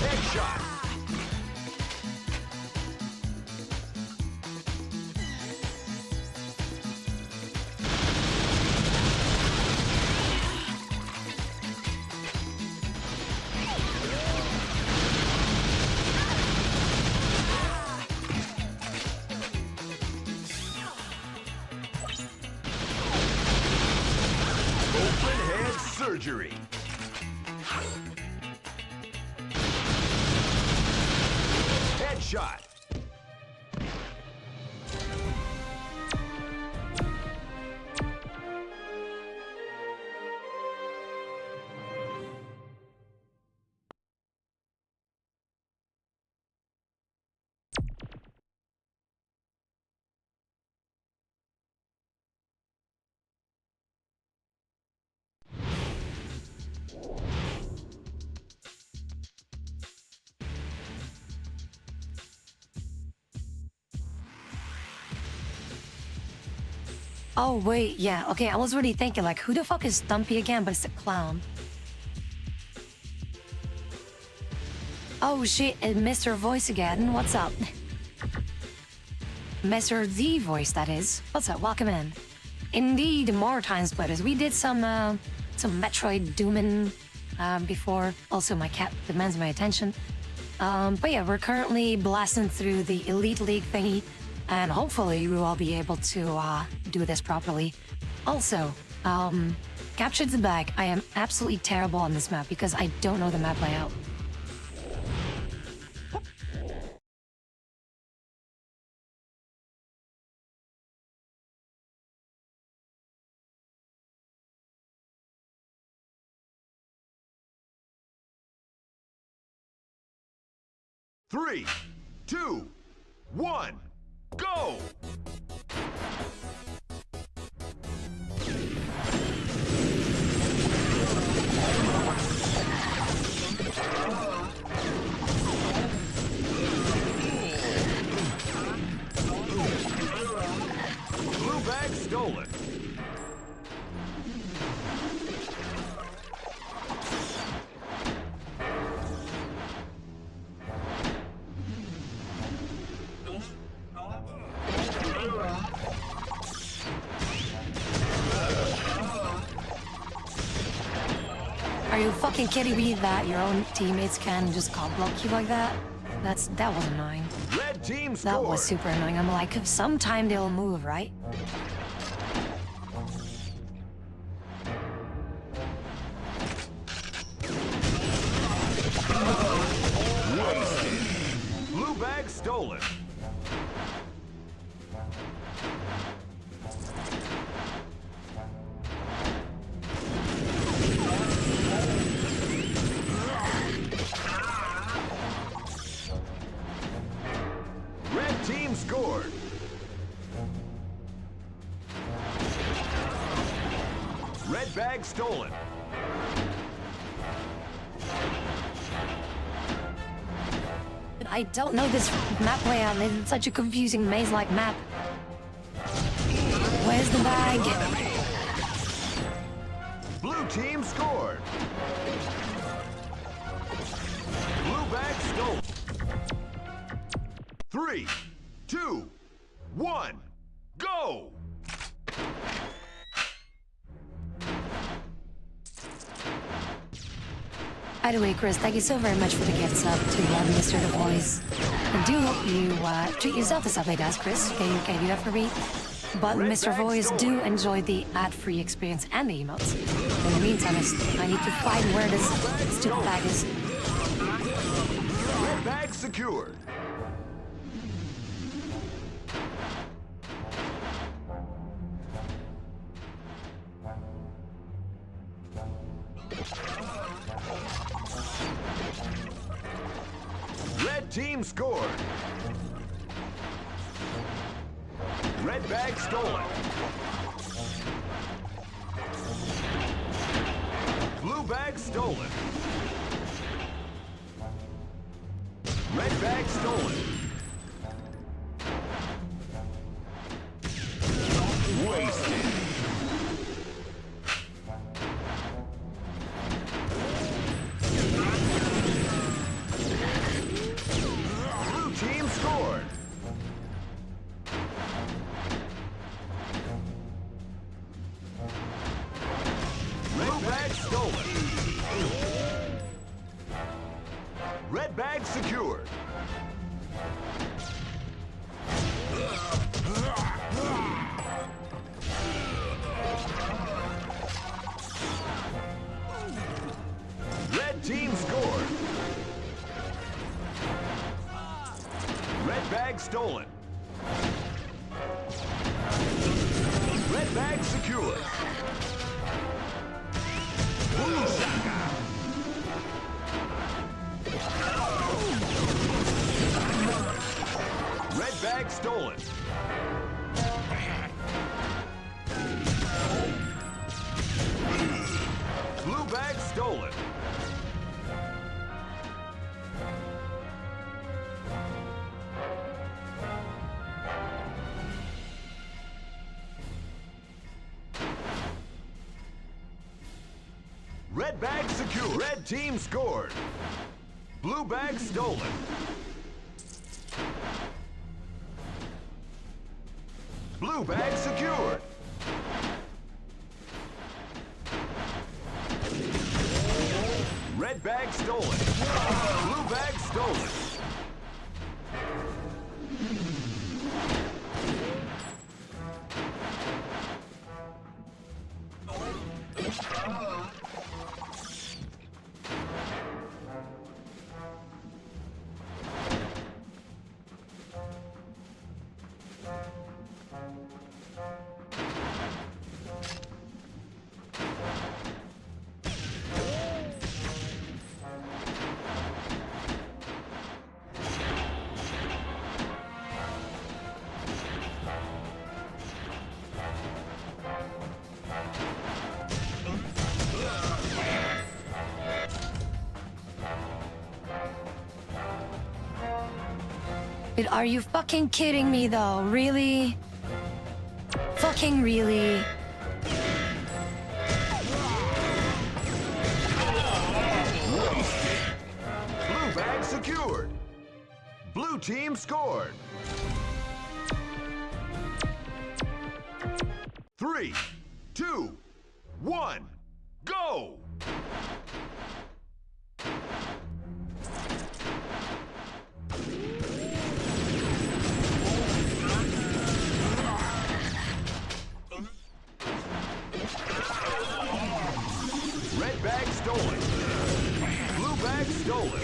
Headshot! Open head surgery. Headshot. Oh, wait, yeah, okay, I was already thinking, like, who the fuck is Stumpy again, but it's a clown. Oh shit, it's Mr. Voice again, what's up? Mr. The Voice, that is. What's up, welcome in. Indeed, more Time Splitters. We did some Metroid Doomin' before. Also, my cat demands my attention. But yeah, we're currently blasting through the Elite League thingy, and hopefully we will be able to do this properly. Also, captured the bag. I am absolutely terrible on this map because I don't know the map layout. Three, two, one, go! Blue bag stolen. Are you fucking kidding me that your own teammates can just cock block you like that? That was annoying. Red team That scored. was super annoying. I'm like, sometime they'll move, right? Wasted. Blue bag stolen. Red team scored. Red bag stolen. I don't know this map layout. It's such a confusing maze-like map. Where's the bag? Blue team scored. Blue bag stolen. 3, 2, 1, go! By the way, Chris, thank you so very much for the gift sub to Mr. The Voice. I do hope you treat yourself to something else, Chris. Can you do that for me? But Mr. Voice do enjoy the ad-free experience and the emotes. In the meantime, I need to find where this stupid bag is. Red bag secured. Red team scored. Red bag stolen. Blue bag stolen. Red bag stolen. Wasted. Blue team scored. Red bag stolen. Red bag secured. Red team scored. Red bag stolen. Red bag secured. Blue shaka. Red bag stolen. Blue bag stolen. Red bag secure. Red team scored. Blue bag stolen. Blue bag secured. Red bag stolen. Blue bag stolen. Dude, are you fucking kidding me though? Really? Fucking really? Blue bag secured. Blue team scored. 3, 2, 1, go! Red bag stolen. Blue bag stolen.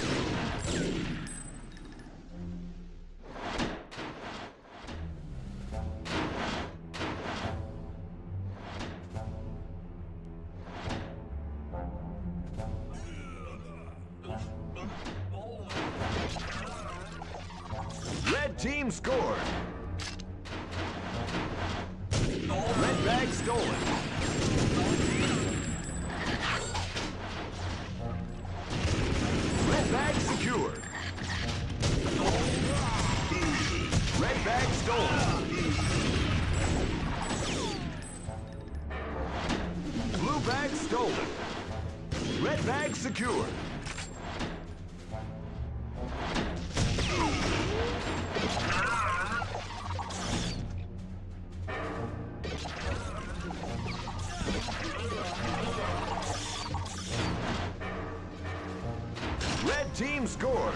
Red team scored. Red bag stolen. Red bag secured. stolen. Blue bag stolen. Red bag secured. Red team scored.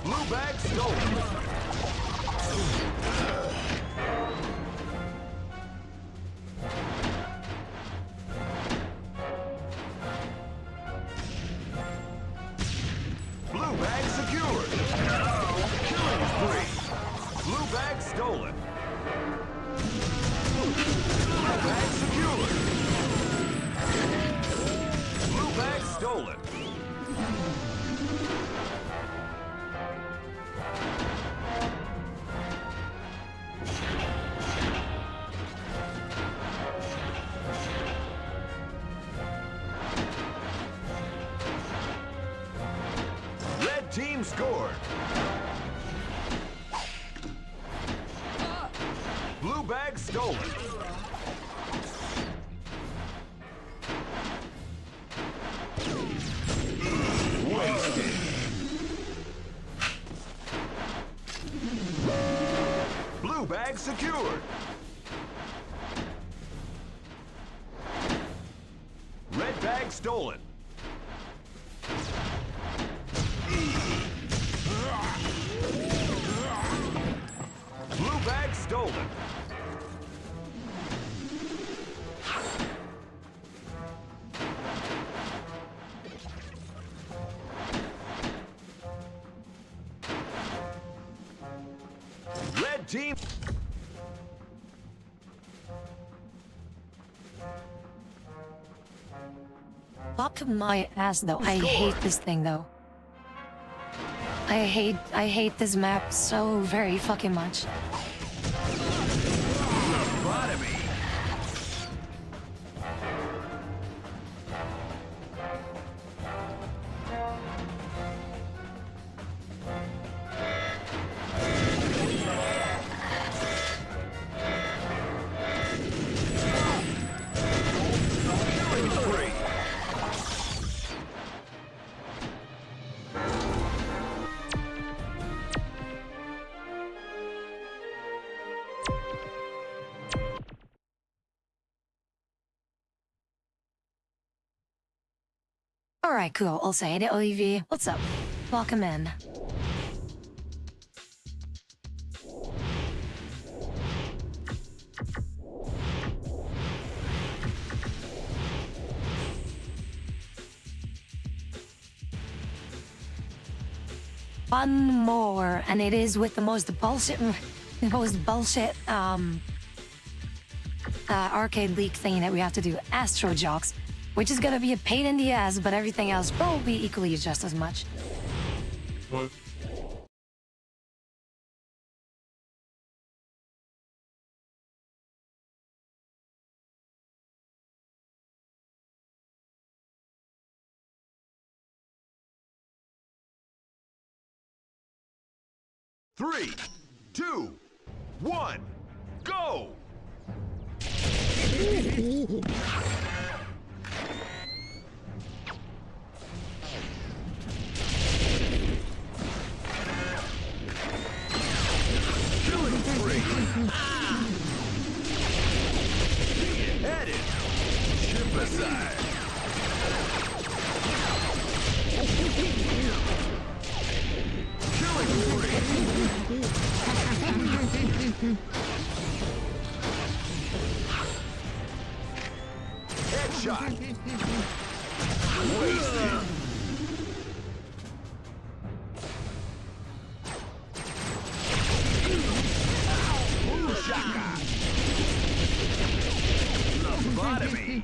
Blue bag stolen. Blue bag secured. Killing spree. Blue bag stolen. Blue bag secured. Blue bag stolen. Red team scored. Blue bag stolen. Wasted. Blue bag secured. Red bag stolen. Blue bag stolen. Red team. Fuck my ass though. I hate this thing though. I hate this map so very fucking much. Lobotomy. Killing spree. Alright, cool. I'll say it, Olivier. What's up? Welcome in. One more, and it is with the most bullshit, arcade league thing that we have to do, Astro Jocks, which is gonna be a pain in the ass, but everything else will be equally just as much. Three, two, one, go! Killing spree! Headed! Ship aside! Killing spree! Headshot! Wasted! Blue shaka! Lobotomy!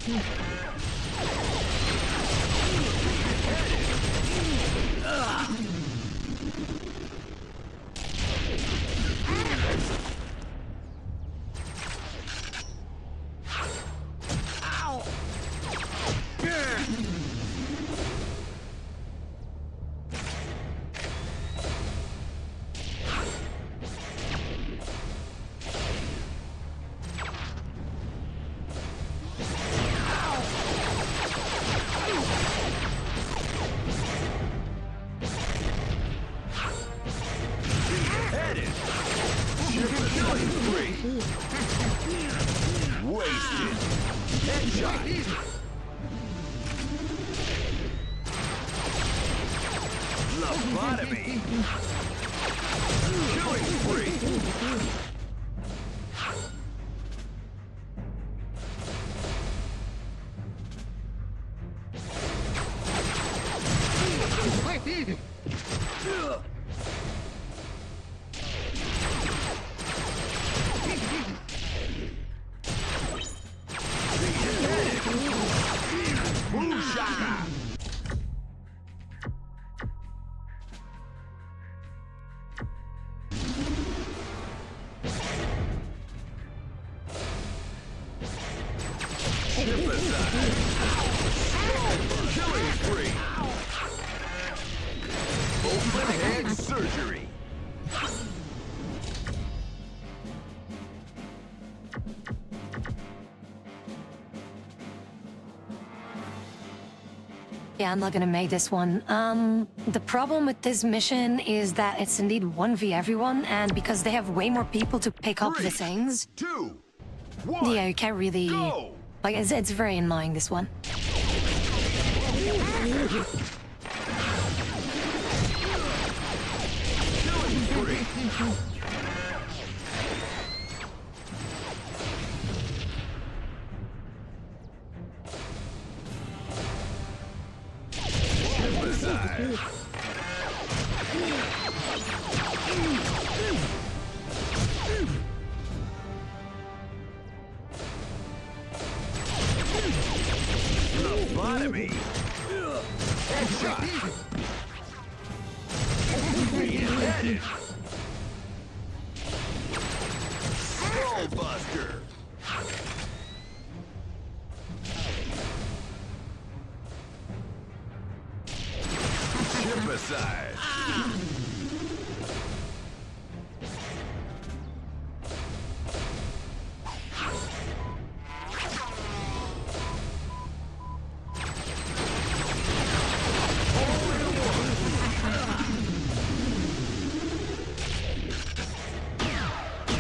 Lobotomy. Killing spree. Killing spree. Open hand surgery. Yeah, I'm not gonna make this one. The problem with this mission is that it's indeed 1v everyone, and because they have way more people to pick up the 3, things, 2, 1. yeah, you can't really... Go! Like, it's very annoying, this one. Killing spree. Emphasize. Lobotomy. Headshot. Beheaded. Skullbuster. Emphasize.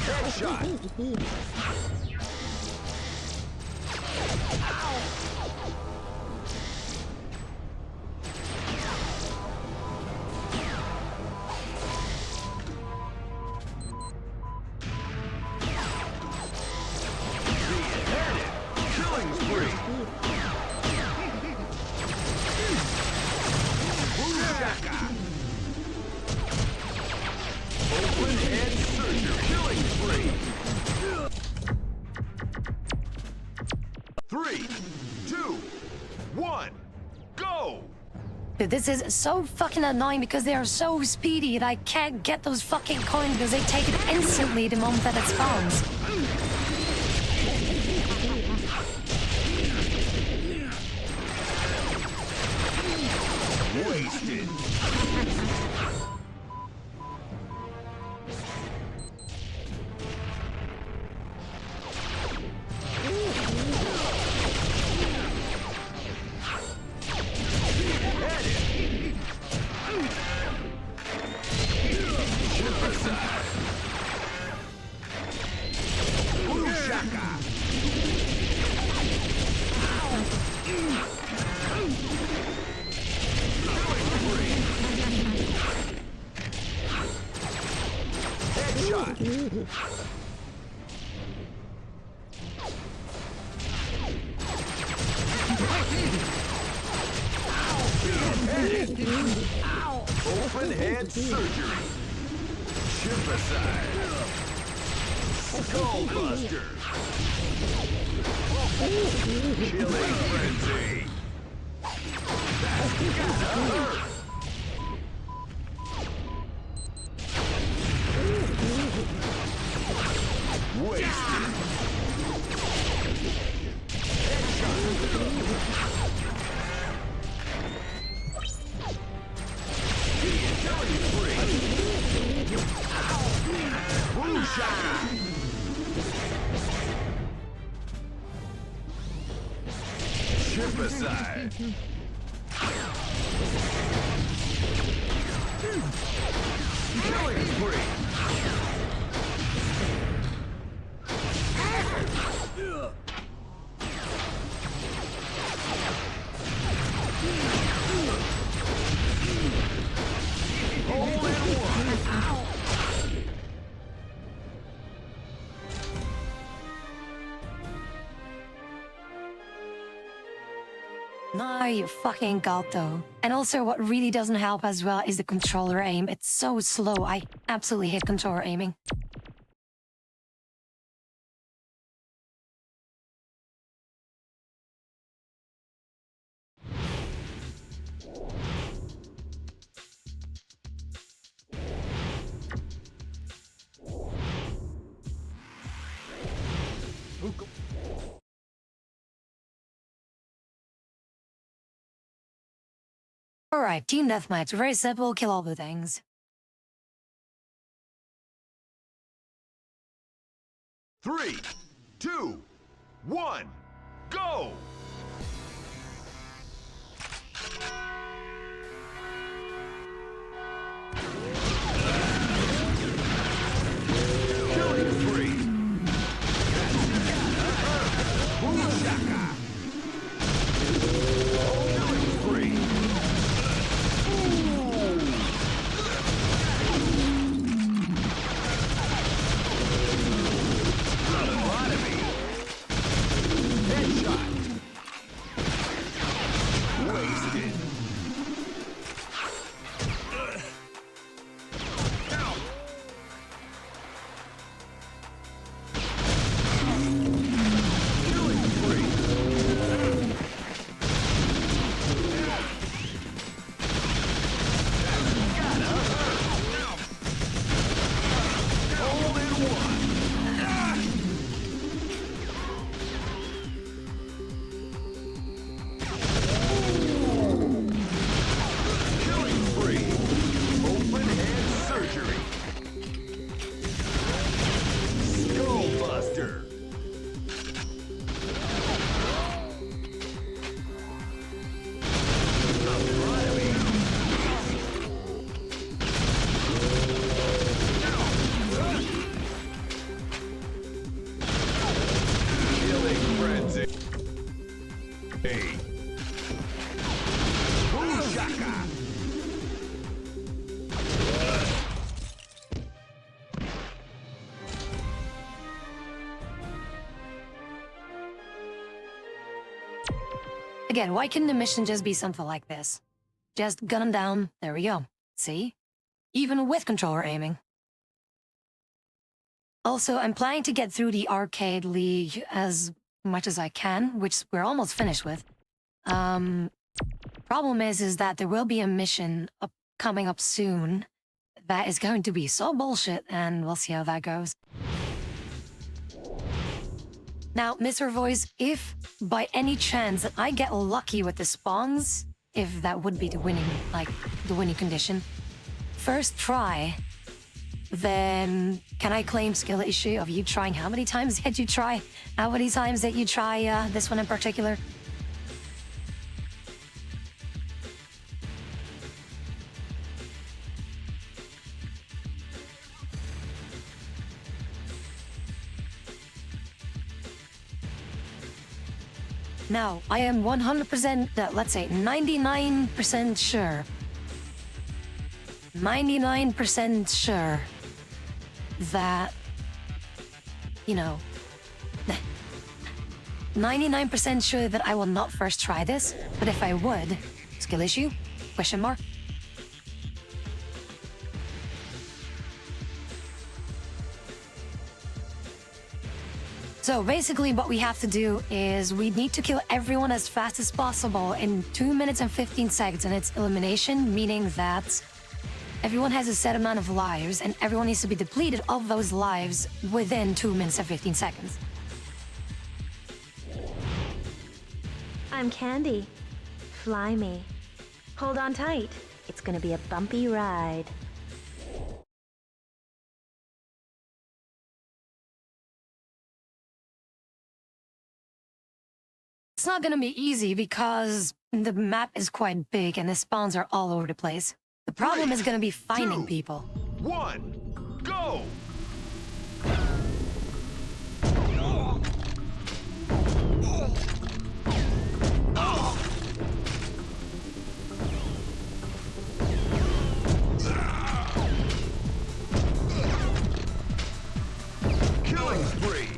Headshot. Beheaded. Killing spree. Boom-shaka. Open head surgery. Killing spree. 3, 2, 1, go! Dude, this is so fucking annoying because they are so speedy and I can't get those fucking coins because they take it instantly the moment that it spawns. Wasted. Open hand surgery. Shipicide. Skullbuster. Killing frenzy. That's gotta hurt. Wasted. Killing spree. Blue shot. Shipicide. Killing spree. No, you fucking god though. And also what really doesn't help as well is the controller aim. It's so slow. I absolutely hate controller aiming. Alright, team deathmatch. Very simple, kill all the things. 3, 2, 1, go! Killing spree! Boom-shaka! Killing spree! Lobotomy! Headshot! Wasted! Killing spree! Gotta hurt! All in one! Killing spree! Open hand surgery! Skullbuster! Lobotomy! Killing frenzy! Hey! Boom-shaka! Again, why couldn't the mission just be something like this? Just gun him down, there we go. See? Even with controller aiming. Also, I'm planning to get through the arcade league as much as I can, which we're almost finished with. Problem is that there will be a mission coming up soon that is going to be so bullshit, and we'll see how that goes. Now, Mr. Voice, if by any chance I get lucky with the spawns, if that would be the winning condition, first try, then can I claim skill issue of you trying how many times did you try? How many times did you try this one in particular? Now, I am 100%, let's say 99% sure. 99% sure that, 99% sure that I will not first try this, but if I would, skill issue? Question mark? So basically what we have to do is we need to kill everyone as fast as possible in 2 minutes and 15 seconds, and it's elimination, meaning that everyone has a set amount of lives and everyone needs to be depleted of those lives within 2 minutes and 15 seconds. I'm Candy. Fly me. Hold on tight. It's gonna be a bumpy ride. It's not gonna be easy because the map is quite big and the spawns are all over the place. The problem is gonna be finding 2, people. 1, go! Killing spree!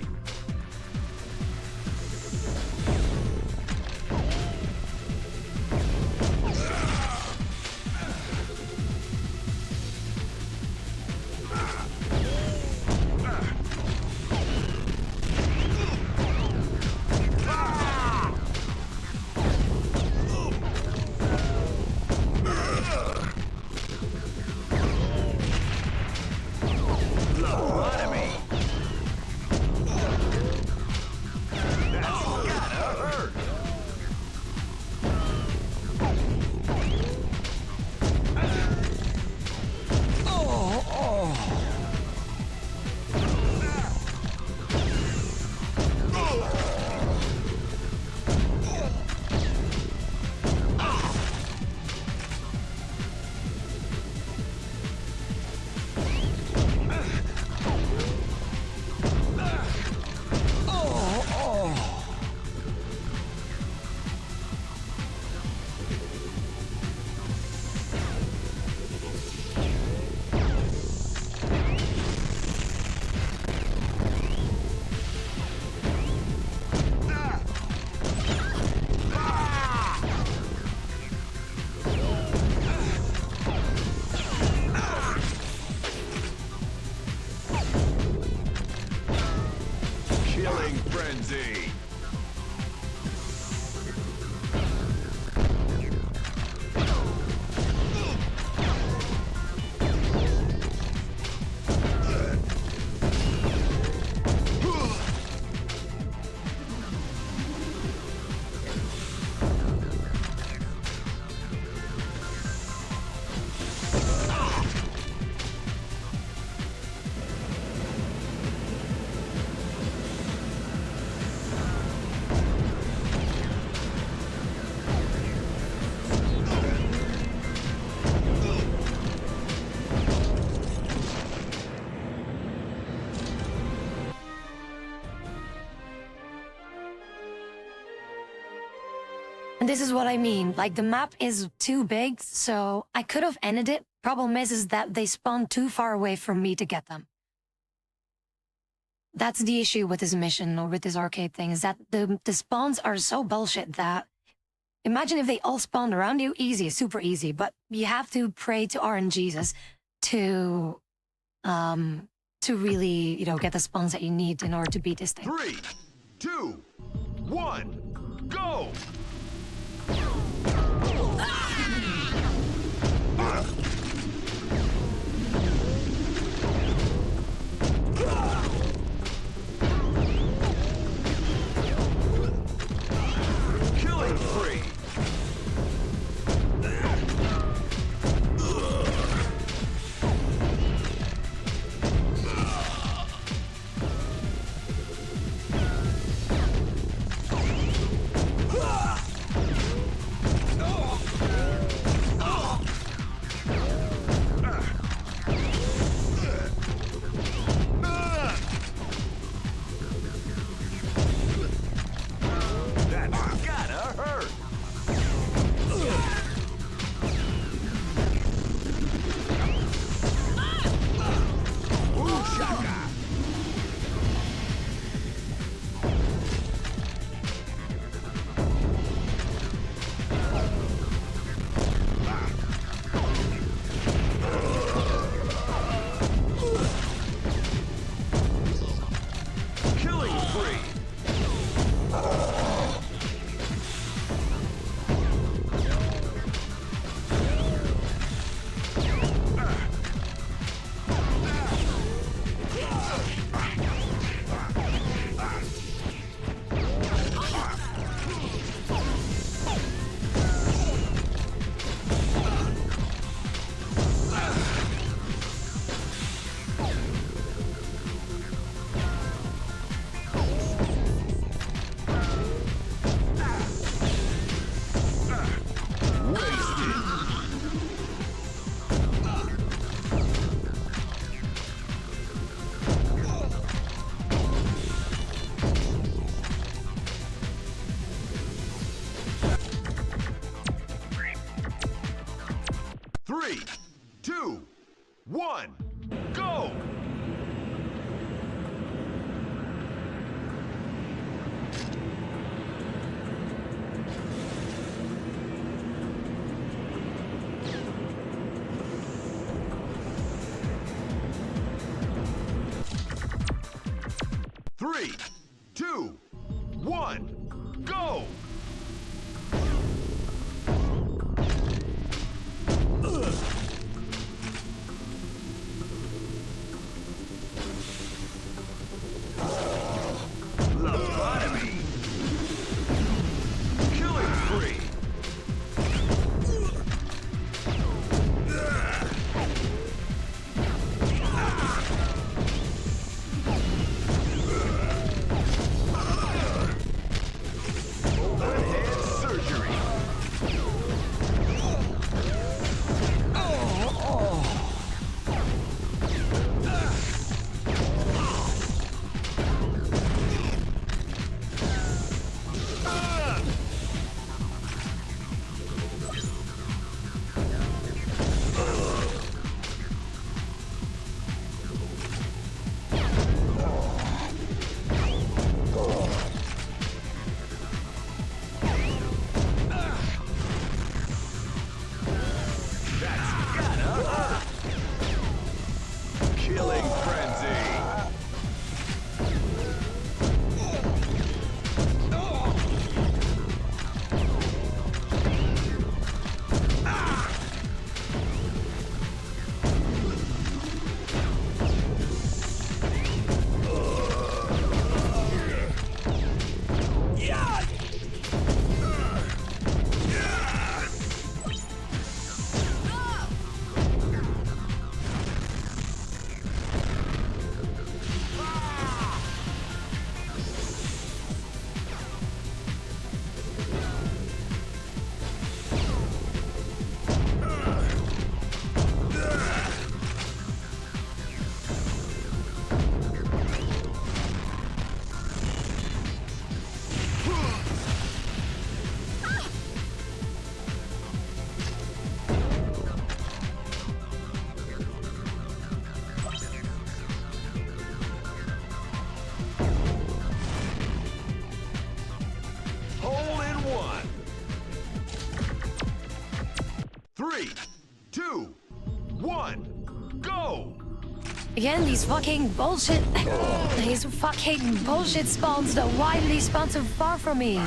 And this is what I mean. Like, the map is too big, so I could have ended it. Problem is that they spawn too far away from me to get them. That's the issue with this mission or with this arcade thing, is that the spawns are so bullshit that imagine if they all spawned around you, easy, super easy, but you have to pray to RNGesus to really, get the spawns that you need in order to beat this thing. 3, 2, 1, go! Killing spree! That's gotta hurt! Ooh, shaka! Killing spree! Wasted! 3, 2, 1, go! Three, two, one, go! Lobotomy! Killing spree! 3, 2, 1, go! Again, these fucking bullshit spawns that widely spawn so far from me.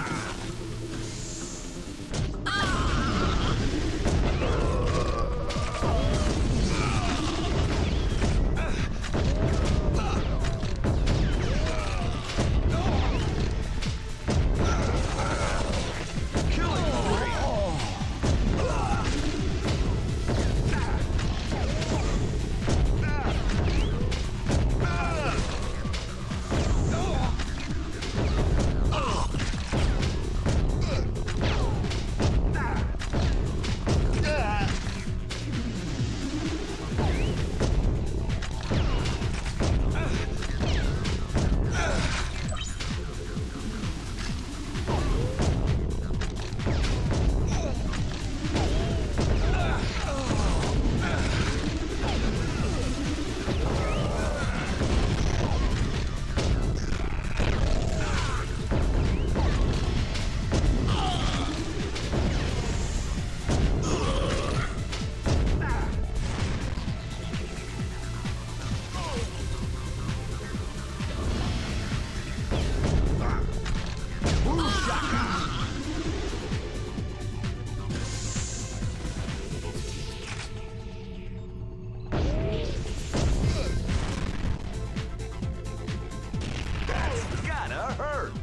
Gotta hurt!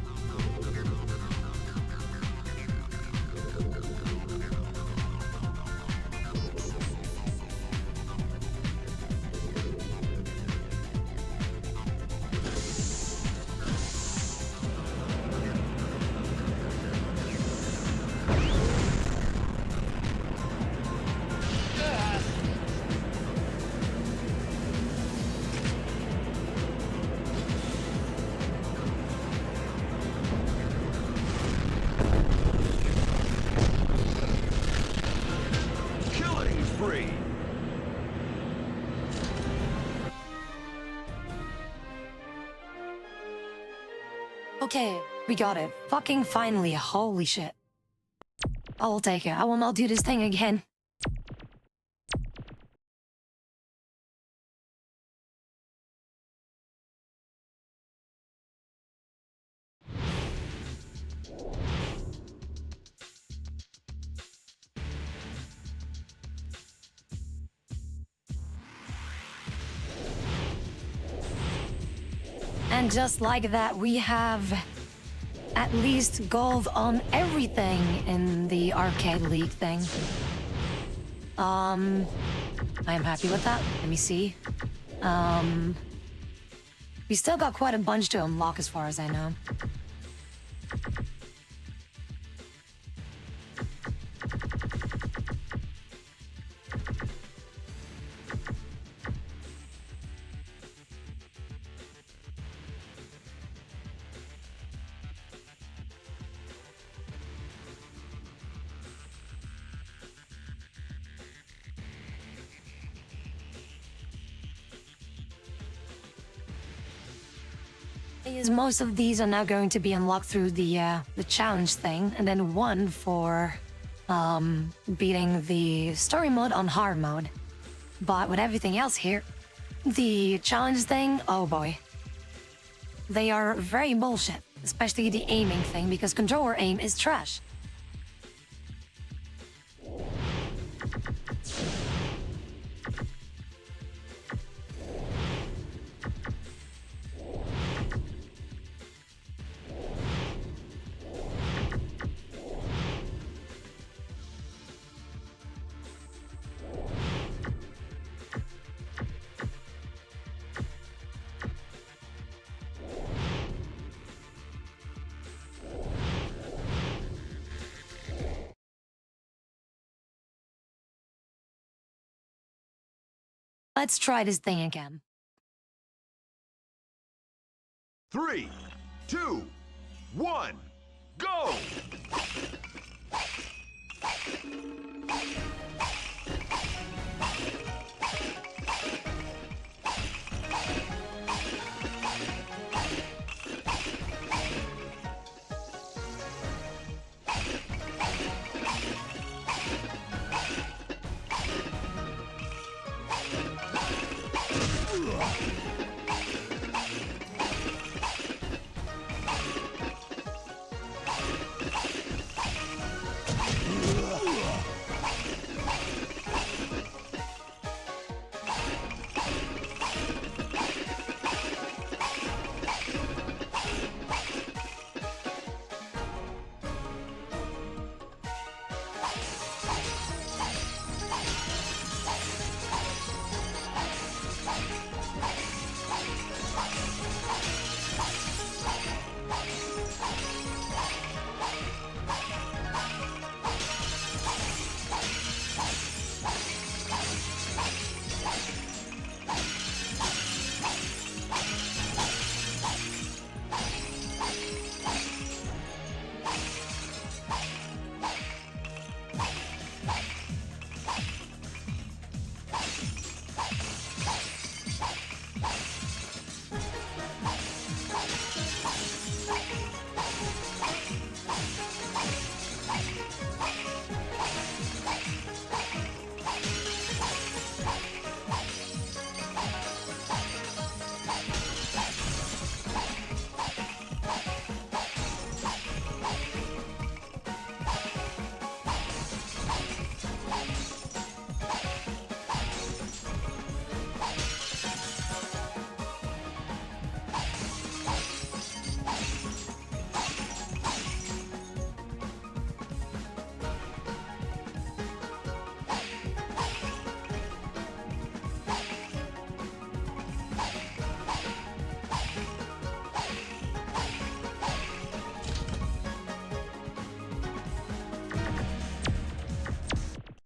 Killing spree! Okay, we got it. Fucking finally, holy shit. I'll take it. I will not do this thing again. And just like that, we have at least gold on everything in the arcade league thing. I am happy with that. Let me see. We still got quite a bunch to unlock as far as I know. Is most of these are now going to be unlocked through the challenge thing, and then one for beating the story mode on hard mode. But with everything else here, the challenge thing, oh boy. They are very bullshit, especially the aiming thing, because controller aim is trash. Let's try this thing again. 3, 2, 1, go!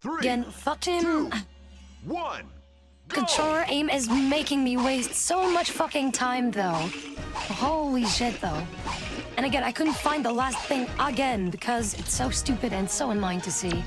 3, Again, fuck him. 2, 1, go! Controller aim is making me waste so much fucking time, though. Holy shit, though. And again, I couldn't find the last thing again because it's so stupid and so annoying to see.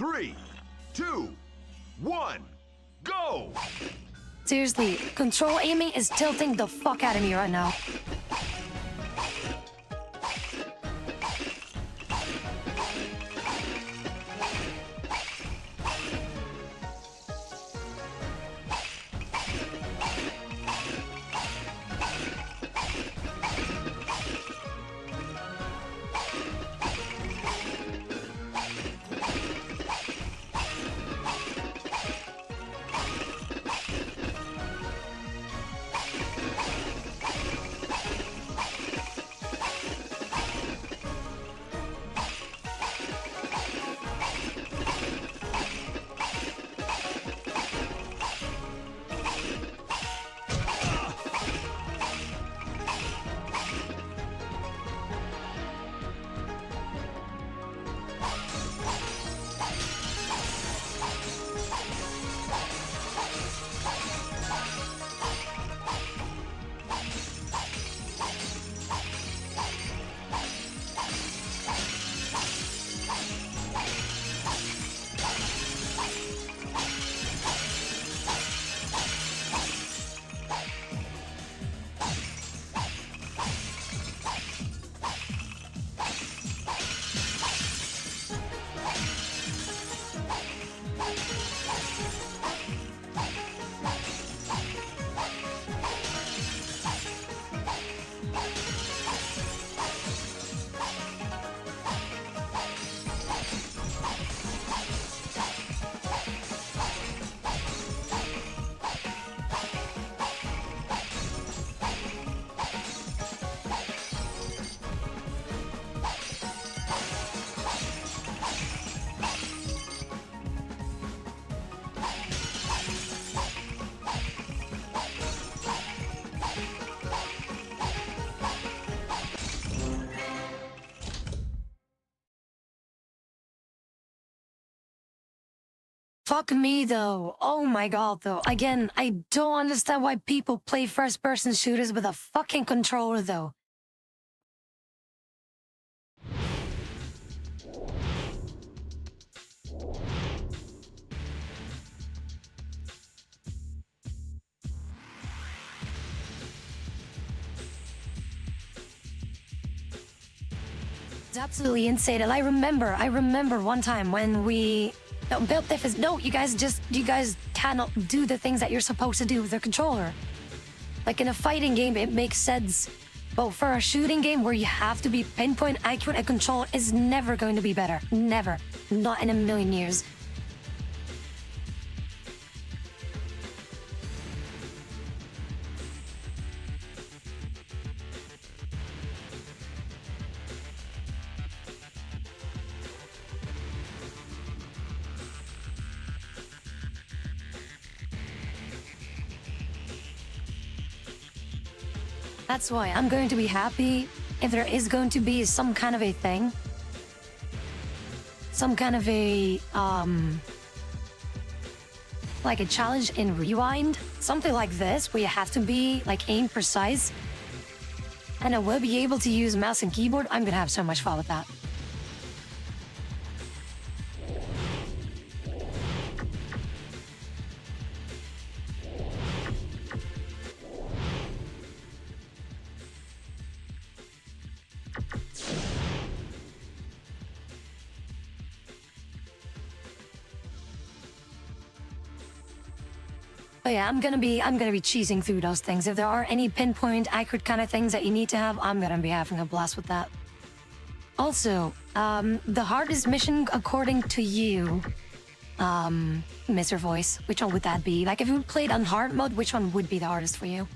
Three, two, one, go! Seriously, control aiming is tilting the fuck out of me right now. Fuck me though. Oh my god though. Again, I don't understand why people play first person shooters with a fucking controller though. It's absolutely insane. And I remember one time when we built this. No, you guys cannot do the things that you're supposed to do with the controller. Like in a fighting game, it makes sense. But for a shooting game where you have to be pinpoint accurate, a controller is never going to be better. Never. Not in a million years. That's why I'm going to be happy if there is going to be some kind of a thing. Some kind of a, like a challenge in Rewind. Something like this, where you have to be, like, aim precise. And I will be able to use mouse and keyboard. I'm gonna have so much fun with that. But yeah, I'm gonna be cheesing through those things. If there are any pinpoint accurate kind of things that you need to have, I'm gonna be having a blast with that. Also, the hardest mission according to you, Mr. Voice, which one would that be? Like if you played on hard mode, which one would be the hardest for you?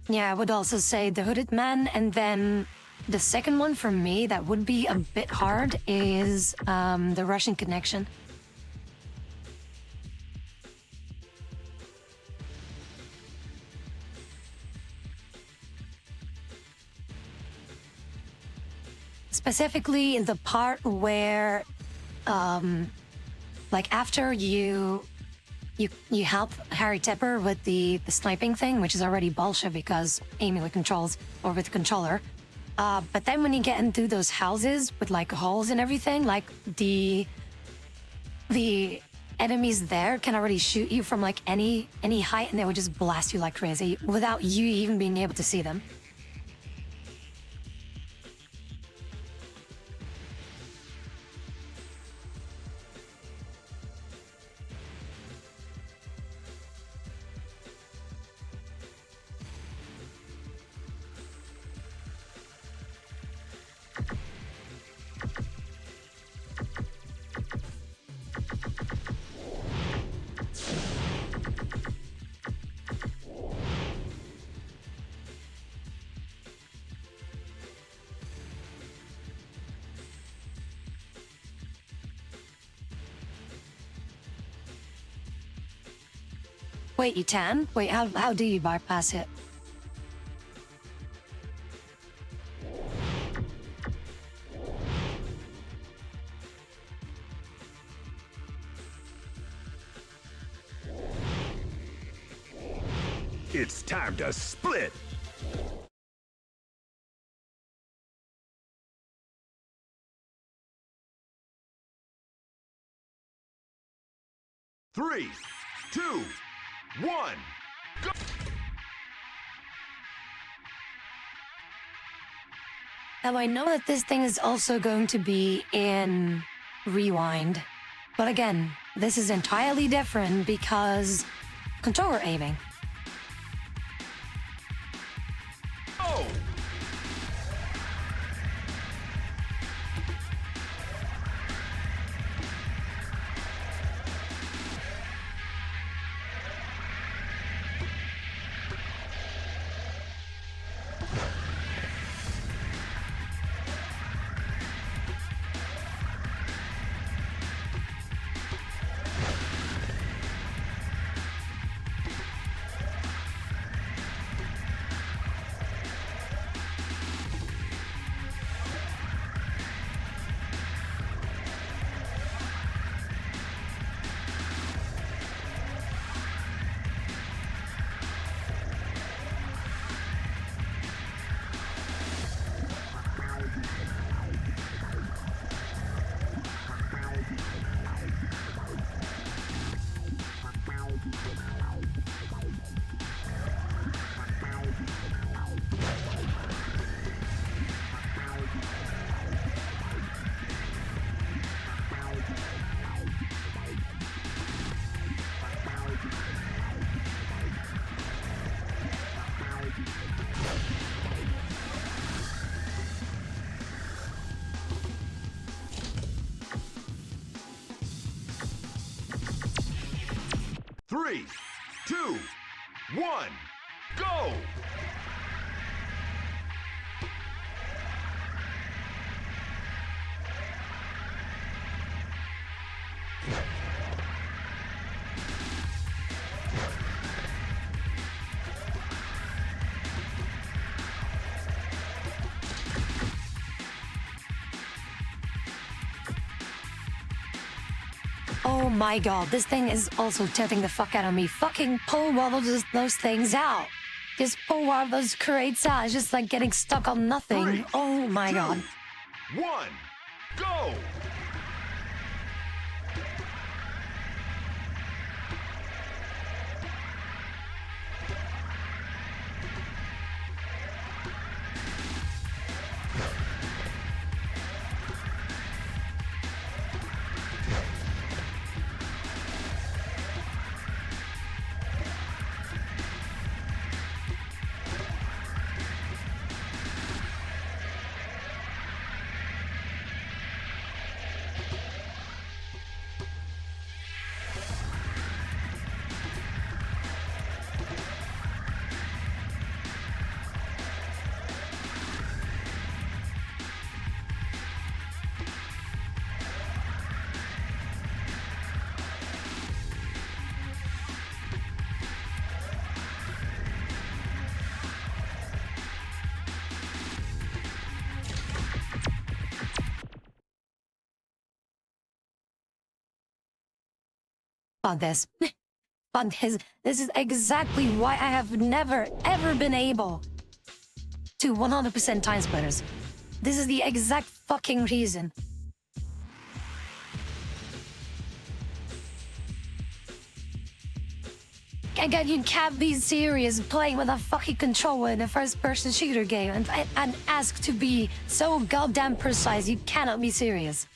Yeah, I would also say the Hooded Man, and then the second one for me that would be a bit hard is the Russian Connection. Specifically in the part where, like after you help Harry Tepper with the sniping thing, which is already bullshit because aiming with controls or with the controller. But then when you get into those houses with like holes and everything, like the enemies there can already shoot you from like any height, and they would just blast you like crazy without you even being able to see them. Wait, you can? Wait, how do you bypass it? It's time to split! Three, two, one, go! Now I know that this thing is also going to be in Rewind, but again, this is entirely different because controller aiming. Oh! 3, 2, 1, go! Oh my god, this thing is also tilting the fuck out of me. Fucking pull one of those things out. Just pull one of those crates out. It's just like getting stuck on nothing. 3, Oh my 2, god. 1, go! Fuck this. Fuck this. This is exactly why I have never, ever been able to 100% time splitters. This is the exact fucking reason. Again, you can't be serious playing with a fucking controller in a first-person shooter game and ask to be so goddamn precise. You cannot be serious.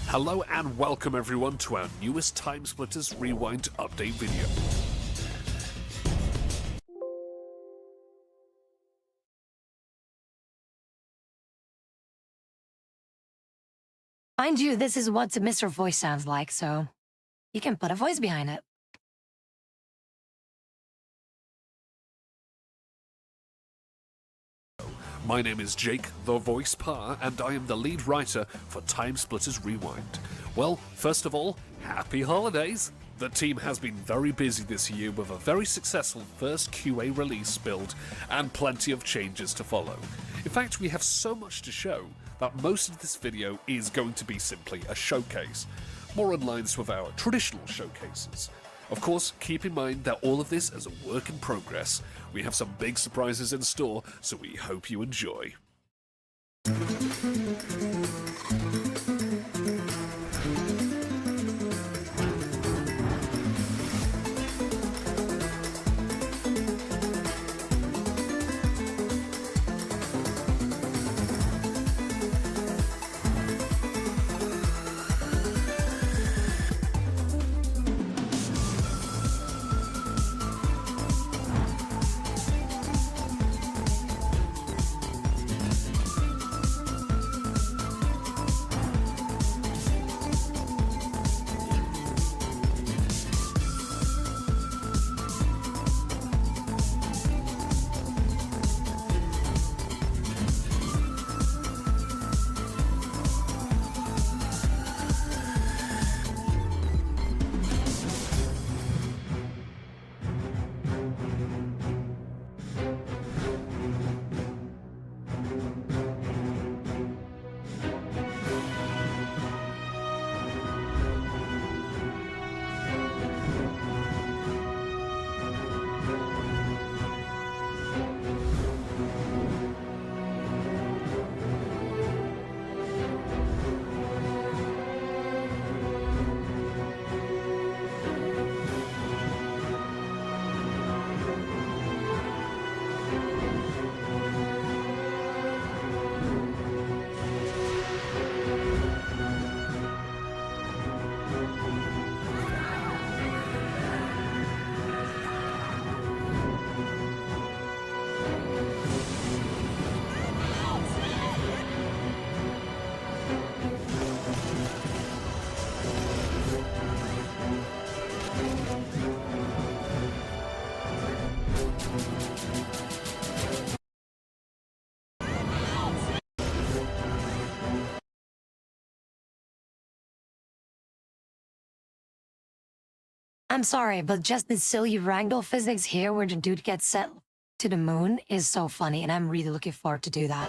Hello and welcome everyone to our newest Time Splitters Rewind update video. Mind you, this is what Mr. Voice sounds like, so you can put a voice behind it. My name is Jake, the Voice Pa, and I am the lead writer for Time Splitters Rewind. Well, first of all, happy holidays! The team has been very busy this year with a very successful first QA release build and plenty of changes to follow. In fact, we have so much to show that most of this video is going to be simply a showcase, more in lines with our traditional showcases. Of course, keep in mind that all of this is a work in progress. We have some big surprises in store, so we hope you enjoy. I'm sorry, but just this silly ragdoll physics here where the dude gets sent to the moon is so funny, and I'm really looking forward to do that.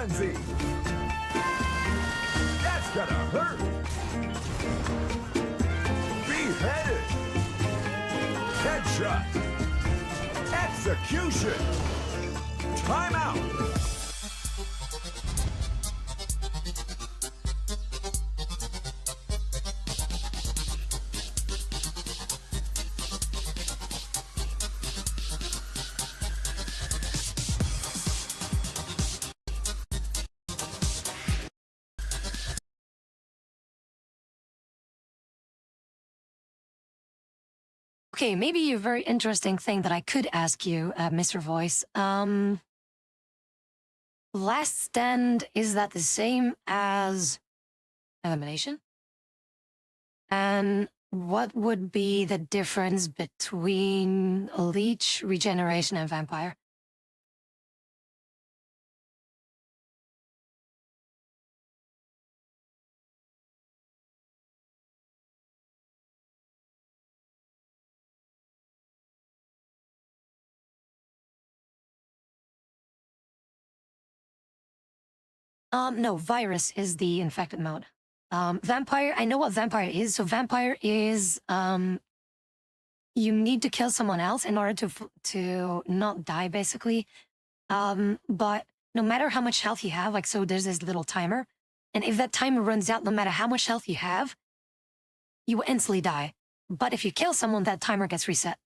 frenzy. That's gonna hurt. Beheaded. Headshot. Execution. Time out. Okay, maybe a very interesting thing that I could ask you, Mr. Voice. Last Stand, is that the same as Elimination? And what would be the difference between Leech, Regeneration, and Vampire? No, Virus is the infected mode. Vampire, I know what Vampire is. So Vampire is, you need to kill someone else in order to not die, basically. But no matter how much health you have, like, so there's this little timer, and if that timer runs out, no matter how much health you have, you will instantly die. But if you kill someone, that timer gets reset.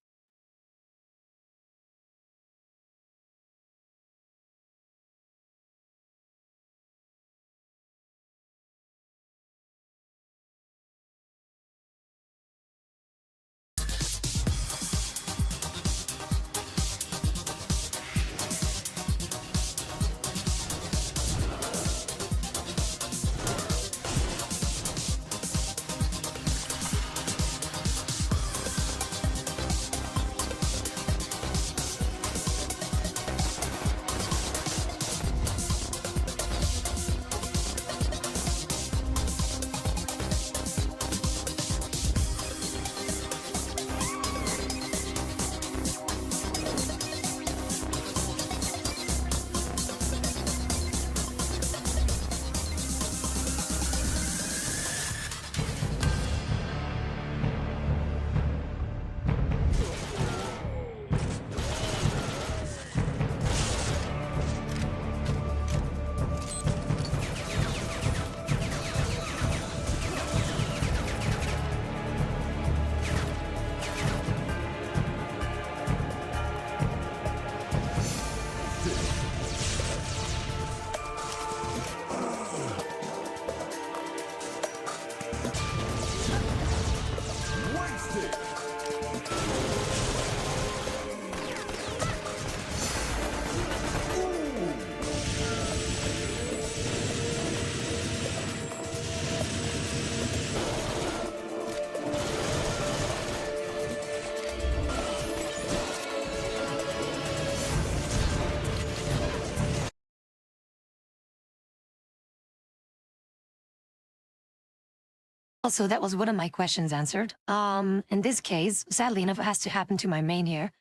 Also, that was one of my questions answered. In this case, sadly enough, it has to happen to my main here,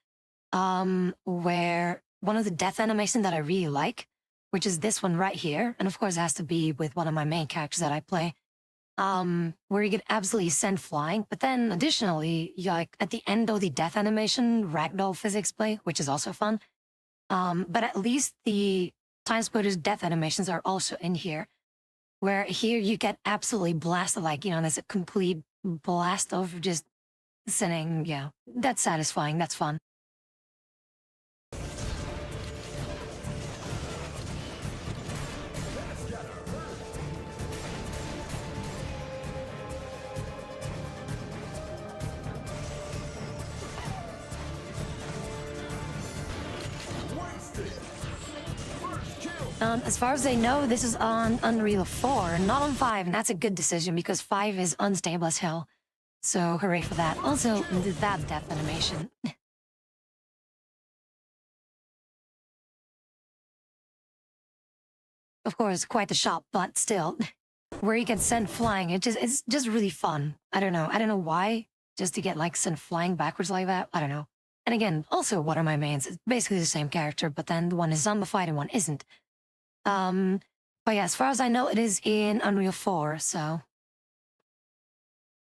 where one of the death animation that I really like, which is this one right here, and of course it has to be with one of my main characters that I play, where you get absolutely sent flying. But then additionally, you like at the end of the death animation, ragdoll physics play, which is also fun. But at least the Time Splitter's death animations are also in here, where here you get absolutely blasted, like, you know, there's a complete blast of just sending, yeah, that's satisfying, that's fun. As far as I know, this is on Unreal 4, not on 5, and that's a good decision because 5 is unstable as hell. So hooray for that. Also, that death animation. Of course, quite the shot, but still, where you get sent flying, it's just really fun. I don't know why, just to get like sent flying backwards like that. I don't know. And again, also, what are my mains? It's basically the same character, but then one is zombified and one isn't. But yeah, as far as I know, it is in Unreal 4, so.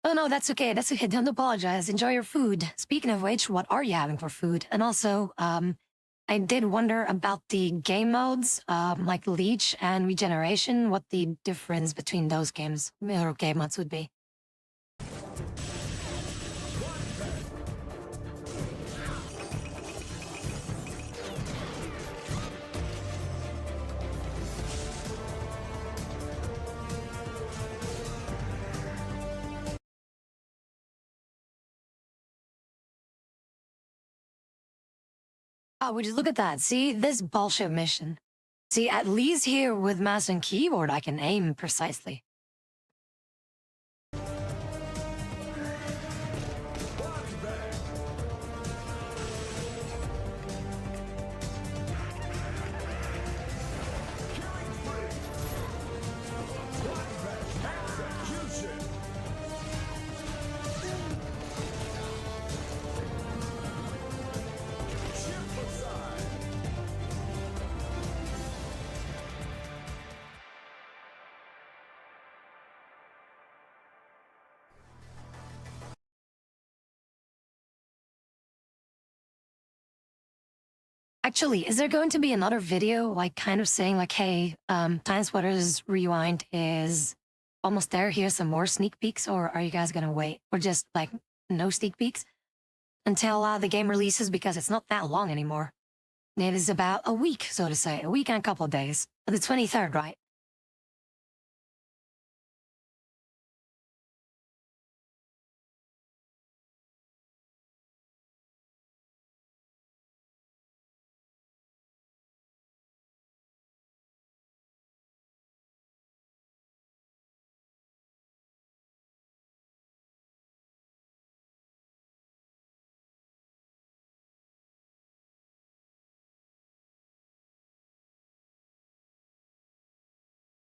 Oh no, that's okay. That's okay. Don't apologize. Enjoy your food. Speaking of which, what are you having for food? And also, I did wonder about the game modes, like Leech and Regeneration, what the difference between those games or game modes would be. Oh, would you look at that? See, this bullshit mission. See, at least here with mouse and keyboard, I can aim precisely. Actually, is there going to be another video, like kind of saying like, hey, Time Splitters Rewind is almost there. Here's some more sneak peeks, or are you guys gonna wait, or just like no sneak peeks until the game releases because it's not that long anymore. It is about a week, so to say, a week and a couple of days. The 23rd, right?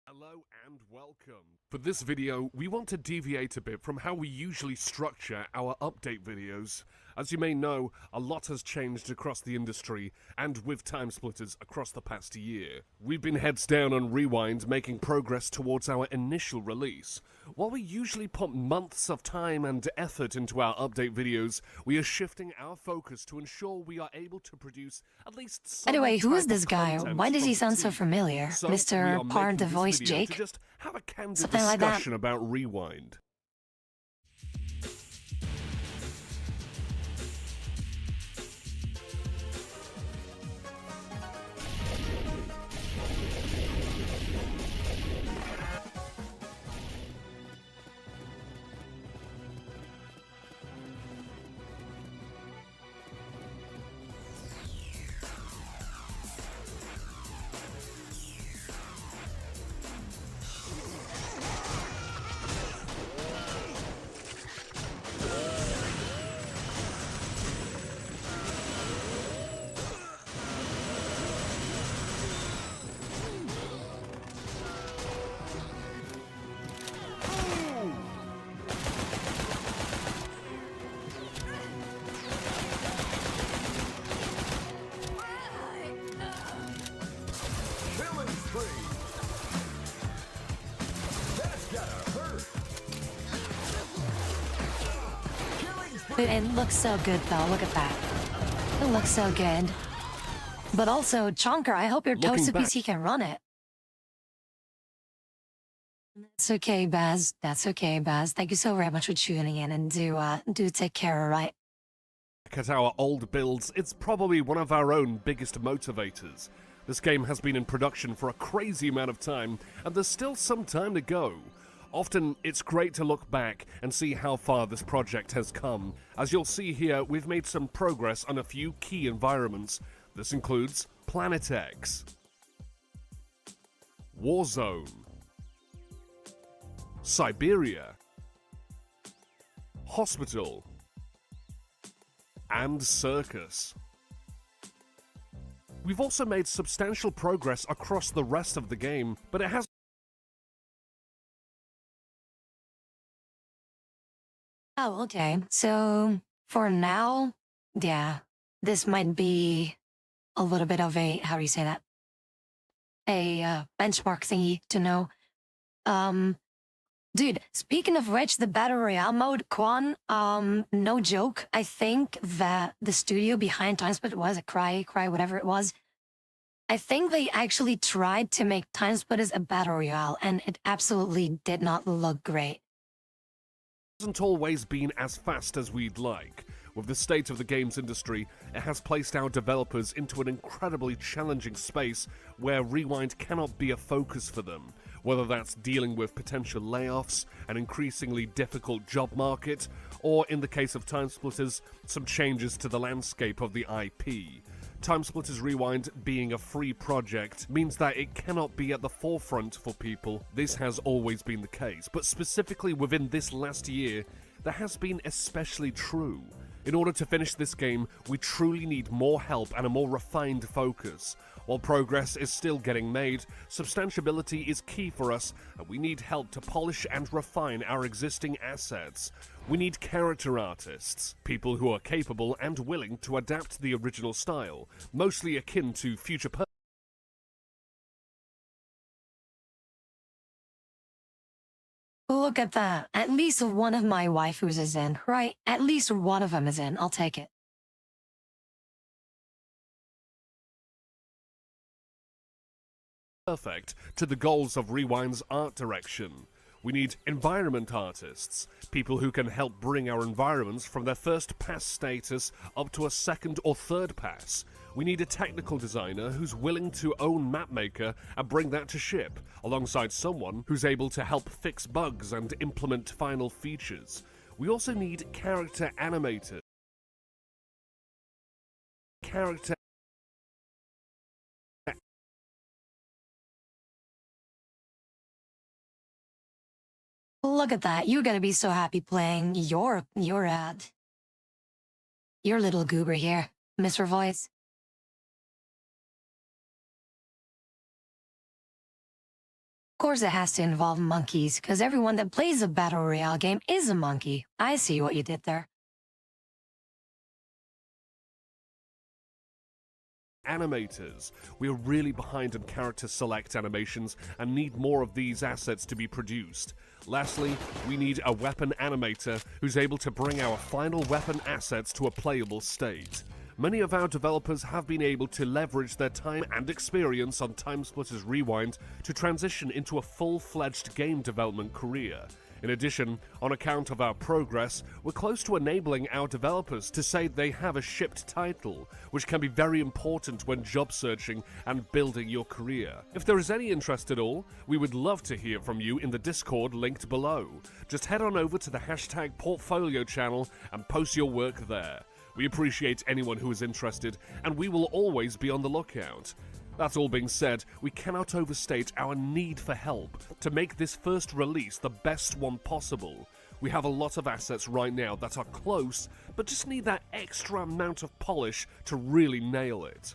Hello and welcome. For this video, we want to deviate a bit from how we usually structure our update videos. As you may know, a lot has changed across the industry and with Time Splitters across the past year. We've been heads down on Rewind, making progress towards our initial release. While we usually put months of time and effort into our update videos, we are shifting our focus to ensure we are able to produce at least some Anyway, who is type this of guy? content Why does he from the sound so team. familiar? So we are Mr. Part the making this Voice video to Jake? just have a candid Something like that. discussion about Rewind. Killing spree. That's gotta hurt. Killing spree. It looks so good, though. Look at that. It looks so good. But also, Chonker, I hope your Looking toasted back- PC can run it. That's okay, Baz. That's okay, Baz. Thank you so very much for tuning in, and do take care, alright? At our old builds, it's probably one of our own biggest motivators. This game has been in production for a crazy amount of time, and there's still some time to go. Often, it's great to look back and see how far this project has come. As you'll see here, we've made some progress on a few key environments. This includes Planet X, Warzone, Siberia, Hospital, and Circus. We've also made substantial progress across the rest of the game, but it has Oh, okay. So, for now, yeah, this might be a little bit of a, how do you say that? a benchmark thingy to know. Dude, speaking of which, the Battle Royale mode, Quan, no joke, I think that the studio behind TimeSplit was a Cry, whatever it was. I think they actually tried to make TimeSplit as a Battle Royale, and it absolutely did not look great. Hasn't always been as fast as we'd like. With the state of the games industry, it has placed our developers into an incredibly challenging space where Rewind cannot be a focus for them, whether that's dealing with potential layoffs, an increasingly difficult job market, or in the case of TimeSplitters, some changes to the landscape of the IP. TimeSplitters Rewind being a free project means that it cannot be at the forefront for people. This has always been the case, but specifically within this last year, that has been especially true. In order to finish this game, we truly need more help and a more refined focus. While progress is still getting made, substantiability is key for us, and we need help to polish and refine our existing assets. We need character artists, people who are capable and willing to adapt the original style, mostly akin to future Look at that. At least one of my waifus is in, right? At least one of them is in. I'll take it. perfect to the goals of Rewind's art direction. We need environment artists, people who can help bring our environments from their first pass status up to a second or third pass. We need a technical designer who's willing to own Mapmaker and bring that to ship, alongside someone who's able to help fix bugs and implement final features. We also need character animators. Look at that. You're gonna be so happy playing your ad. Your little goober here, Mr. Voice. Of course it has to involve monkeys, because everyone that plays a Battle Royale game is a monkey. I see what you did there. Animators. We're really behind on character select animations and need more of these assets to be produced. Lastly, we need a weapon animator who's able to bring our final weapon assets to a playable state. Many of our developers have been able to leverage their time and experience on TimeSplitters Rewind to transition into a full-fledged game development career. In addition, on account of our progress, we're close to enabling our developers to say they have a shipped title, which can be very important when job searching and building your career. If there is any interest at all, we would love to hear from you in the Discord linked below. Just head on over to the #portfolio channel and post your work there. We appreciate anyone who is interested, and we will always be on the lookout. That all being said, we cannot overstate our need for help to make this first release the best one possible. We have a lot of assets right now that are close, but just need that extra amount of polish to really nail it.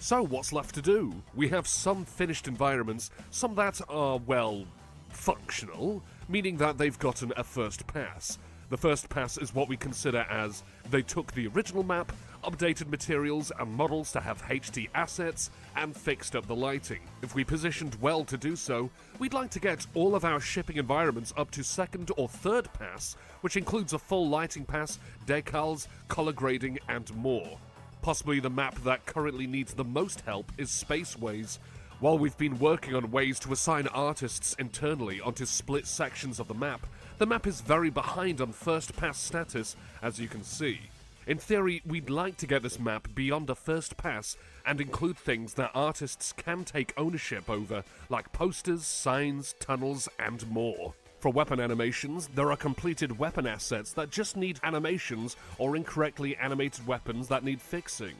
So what's left to do? We have some finished environments, some that are, well, functional, meaning that they've gotten a first pass. The first pass is what we consider as they took the original map, updated materials and models to have HD assets, and fixed up the lighting. If we positioned well to do so, we'd like to get all of our shipping environments up to second or third pass, which includes a full lighting pass, decals, color grading, and more. Possibly the map that currently needs the most help is Spaceways. While we've been working on ways to assign artists internally onto split sections of the map is very behind on first pass status, as you can see. In theory, we'd like to get this map beyond a first pass and include things that artists can take ownership over, like posters, signs, tunnels, and more. For weapon animations, there are completed weapon assets that just need animations or incorrectly animated weapons that need fixing.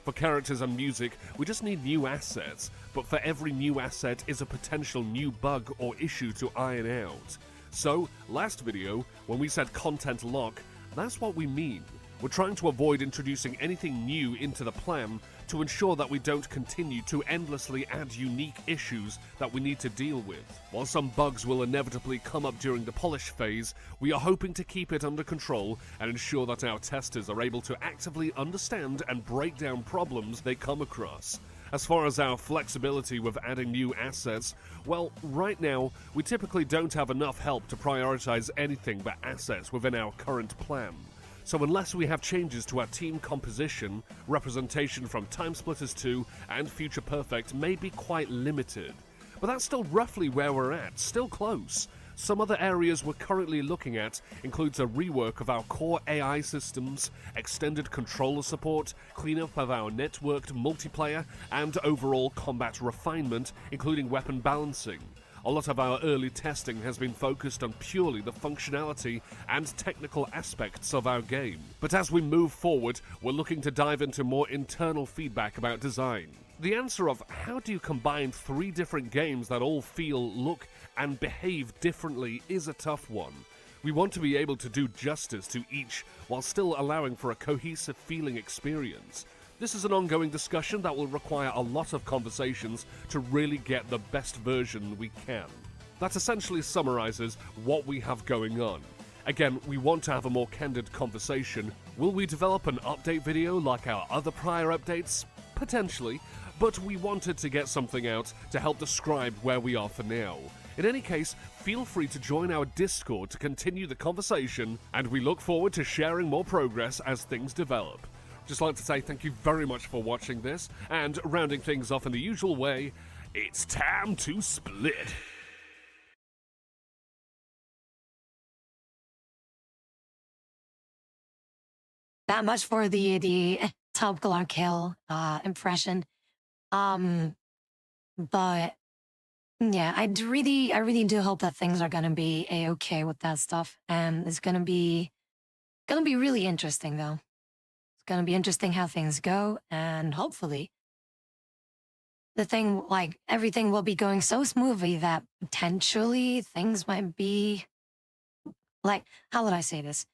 For characters and music, we just need new assets, but for every new asset is a potential new bug or issue to iron out. So, last video, when we said content lock, that's what we mean. We're trying to avoid introducing anything new into the plan to ensure that we don't continue to endlessly add unique issues that we need to deal with. While some bugs will inevitably come up during the polish phase, we are hoping to keep it under control and ensure that our testers are able to actively understand and break down problems they come across. As far as our flexibility with adding new assets, well, right now, we typically don't have enough help to prioritize anything but assets within our current plan. So unless we have changes to our team composition, representation from Timesplitters 2 and Future Perfect may be quite limited. But that's still roughly where we're at, still close. Some other areas we're currently looking at includes a rework of our core AI systems, extended controller support, cleanup of our networked multiplayer, and overall combat refinement, including weapon balancing. A lot of our early testing has been focused on purely the functionality and technical aspects of our game. But as we move forward, we're looking to dive into more internal feedback about design. The answer of how do you combine 3 different games that all feel, look, and behave differently is a tough one. We want to be able to do justice to each while still allowing for a cohesive feeling experience. This is an ongoing discussion that will require a lot of conversations to really get the best version we can. That essentially summarizes what we have going on. Again, we want to have a more candid conversation. Will we develop an update video like our other prior updates? Potentially, but we wanted to get something out to help describe where we are for now. In any case, feel free to join our Discord to continue the conversation, and we look forward to sharing more progress as things develop. Just like to say thank you very much for watching this, and rounding things off in the usual way, it's time to split. That much for the Top Glock kill impression. But yeah, I really do hope that things are gonna be a-okay with that stuff, and it's gonna be really interesting though. It's gonna be interesting how things go, and hopefully everything will be going so smoothly that potentially things might be how would I say this?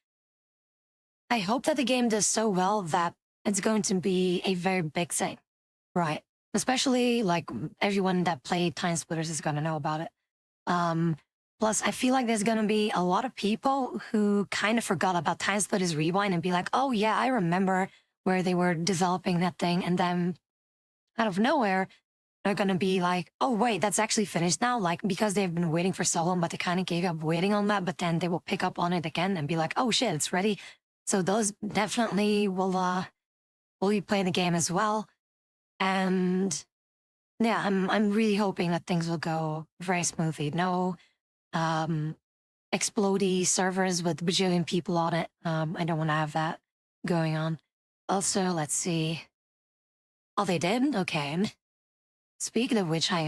I hope that the game does so well that it's going to be a very big thing, right? Especially everyone that played Time Splitters is gonna know about it. Plus, I feel like there's gonna be a lot of people who kind of forgot about Time Splitters Rewind and be like, "Oh yeah, I remember where they were developing that thing," and then out of nowhere, they're gonna be like, "Oh wait, that's actually finished now." Because they've been waiting for so long, but they kind of gave up waiting on that. But then they will pick up on it again and be like, "Oh shit, it's ready." So those definitely will be playing the game as well. And yeah, I'm really hoping that things will go very smoothly. No explodey servers with bajillion people on it. I don't want to have that going on. Also, let's see. Oh, they did? Okay. Speaking of which, I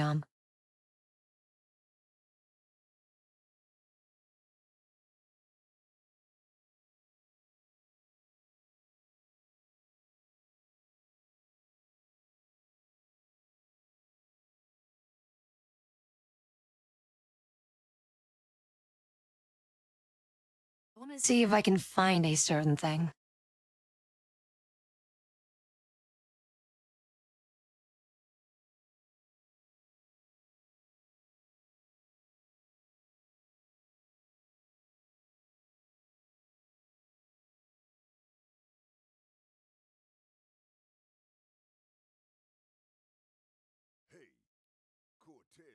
want to see if I can find a certain thing. Hey, Cortez.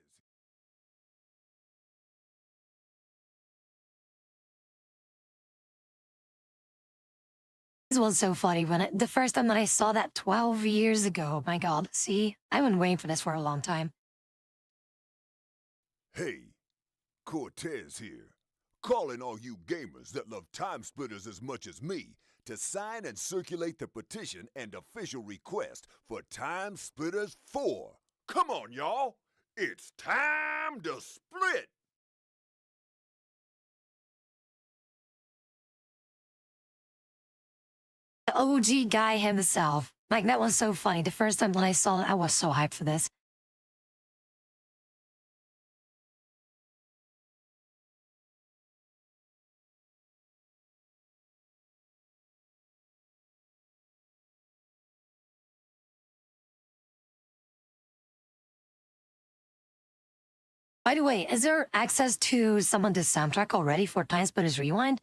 This was so funny the first time that I saw that 12 years ago. My God, see, I've been waiting for this for a long time. Hey, Cortez here. Calling all you gamers that love Time Splitters as much as me to sign and circulate the petition and official request for Time Splitters 4. Come on, y'all. It's time to split. The OG guy himself. That was so funny. The first time when I saw it, I was so hyped for this. By the way, is there access to some of the soundtrack already for Time Splitters Rewind?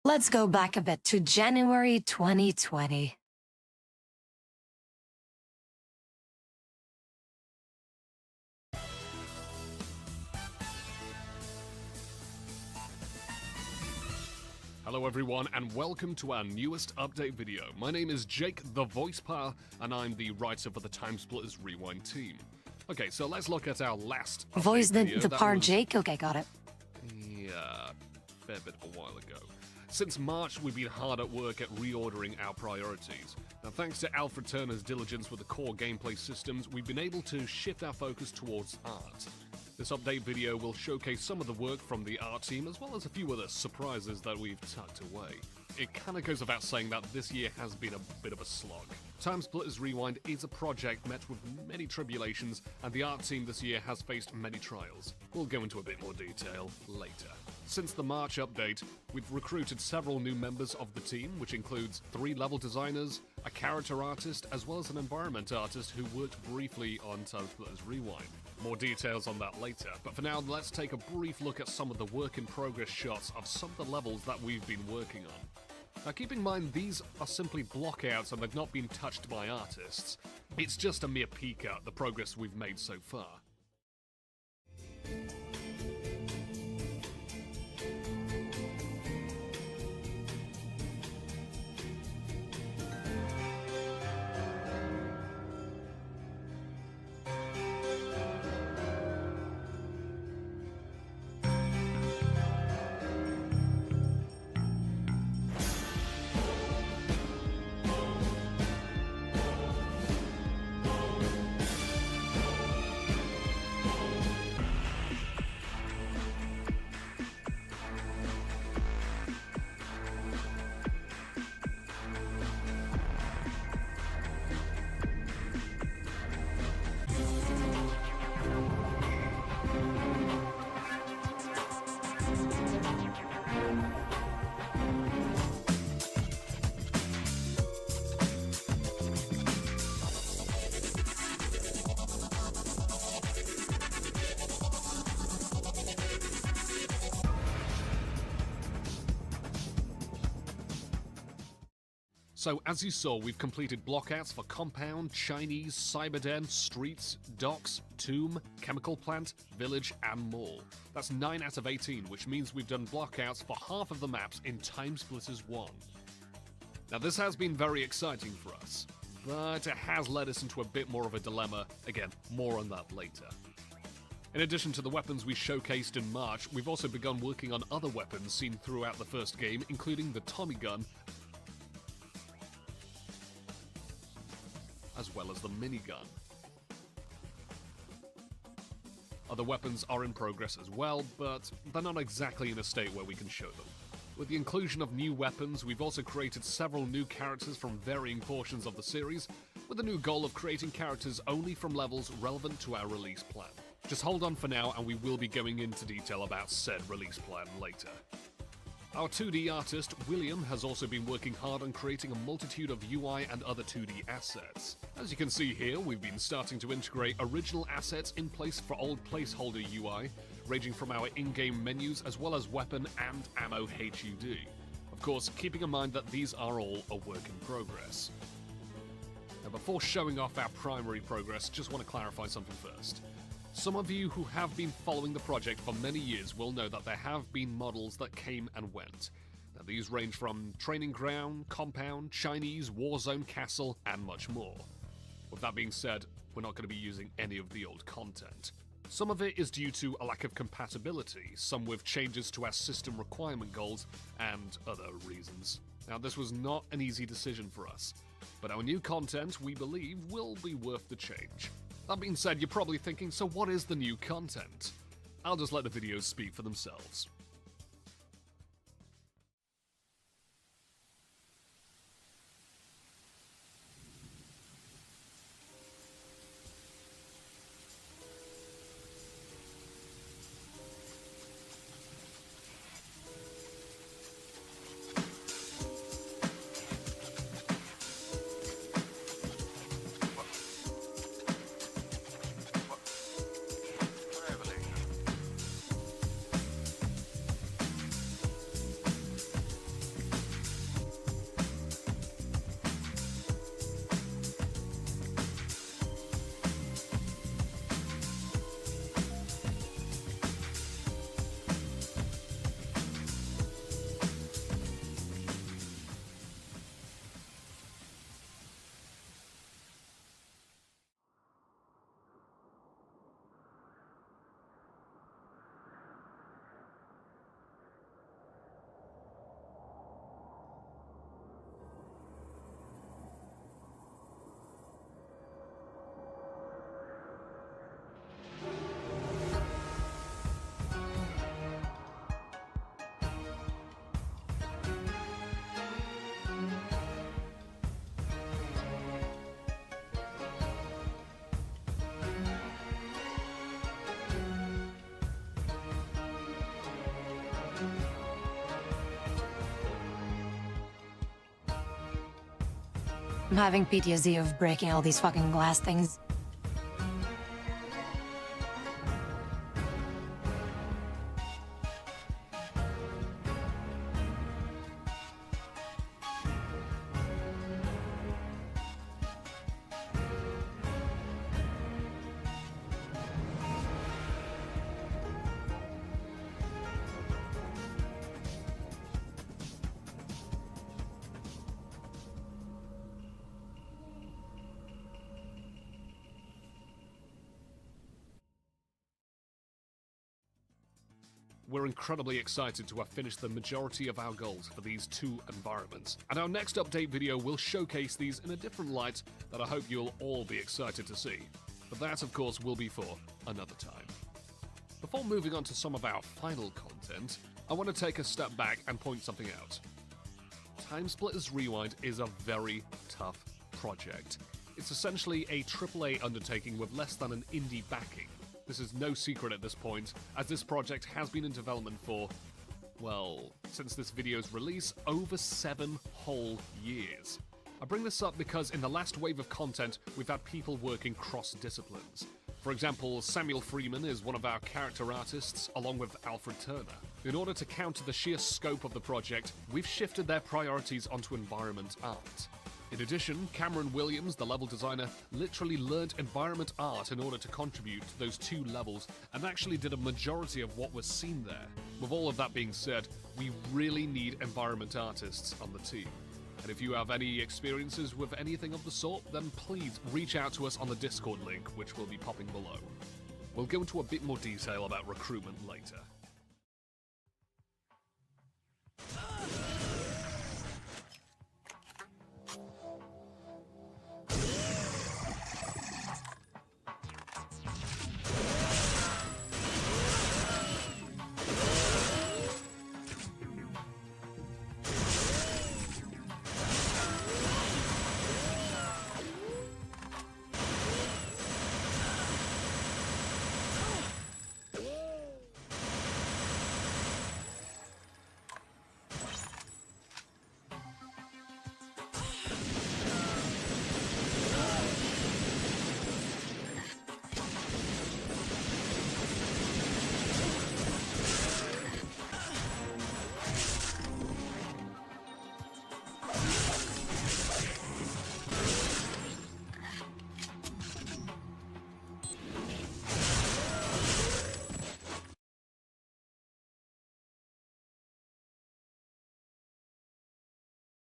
Let's go back a bit to January 2020. Hello everyone and welcome to our newest update video. My name is Jake the Voice Power and I'm the writer for the Time Splitters Rewind team. Okay, so let's look at our last update Voice video. the That part was- Jake? Okay, got it. Yeah, fair bit a while ago. Since March, we've been hard at work at reordering our priorities. Now, thanks to Alfred Turner's diligence with the core gameplay systems, we've been able to shift our focus towards art. This update video will showcase some of the work from the art team, as well as a few other surprises that we've tucked away. It kinda goes without saying that this year has been a bit of a slog. Time Splitters Rewind is a project met with many tribulations, and the art team this year has faced many trials. We'll go into a bit more detail later. Since the March update, we've recruited several new members of the team, which includes 3 level designers, a character artist, as well as an environment artist who worked briefly on Time Splitters Rewind. More details on that later, but for now, let's take a brief look at some of the work-in-progress shots of some of the levels that we've been working on. Now keep in mind these are simply blockouts and they've not been touched by artists. It's just a mere peek at the progress we've made so far. So, as you saw, we've completed blockouts for Compound, Chinese, Cyberden, Streets, Docks, Tomb, Chemical Plant, Village, and Mall. That's 9 out of 18, which means we've done blockouts for half of the maps in Time Splitters 1. Now, this has been very exciting for us, but it has led us into a bit more of a dilemma. Again, more on that later. In addition to the weapons we showcased in March, we've also begun working on other weapons seen throughout the first game, including the Tommy gun, as well as the minigun. Other weapons are in progress as well, but they're not exactly in a state where we can show them. With the inclusion of new weapons, we've also created several new characters from varying portions of the series, with the new goal of creating characters only from levels relevant to our release plan. Just hold on for now and we will be going into detail about said release plan later. Our 2D artist, William, has also been working hard on creating a multitude of UI and other 2D assets. As you can see here, we've been starting to integrate original assets in place for old placeholder UI, ranging from our in-game menus as well as weapon and ammo HUD. Of course, keeping in mind that these are all a work in progress. Now, before showing off our primary progress, just want to clarify something first. Some of you who have been following the project for many years will know that there have been models that came and went. Now, these range from Training Ground, Compound, Chinese, Warzone, Castle, and much more. With that being said, we're not going to be using any of the old content. Some of it is due to a lack of compatibility, some with changes to our system requirement goals, and other reasons. Now, this was not an easy decision for us, but our new content, we believe, will be worth the change. That being said, you're probably thinking, so what is the new content? I'll just let the videos speak for themselves. I'm having PTSD of breaking all these fucking glass things. We're incredibly excited to have finished the majority of our goals for these two environments, and our next update video will showcase these in a different light that I hope you'll all be excited to see. But that, of course, will be for another time. Before moving on to some of our final content, I want to take a step back and point something out. Timesplitters Rewind is a very tough project. It's essentially a AAA undertaking with less than an indie backing. This is no secret at this point, as this project has been in development for, well, since this video's release, over 7 whole years. I bring this up because in the last wave of content, we've had people working cross-disciplines. For example, Samuel Freeman is one of our character artists, along with Alfred Turner. In order to counter the sheer scope of the project, we've shifted their priorities onto environment art. In addition, Cameron Williams, the level designer, literally learned environment art in order to contribute to those 2 levels and actually did a majority of what was seen there. With all of that being said, we really need environment artists on the team. And if you have any experiences with anything of the sort, then please reach out to us on the Discord link, which will be popping below. We'll go into a bit more detail about recruitment later.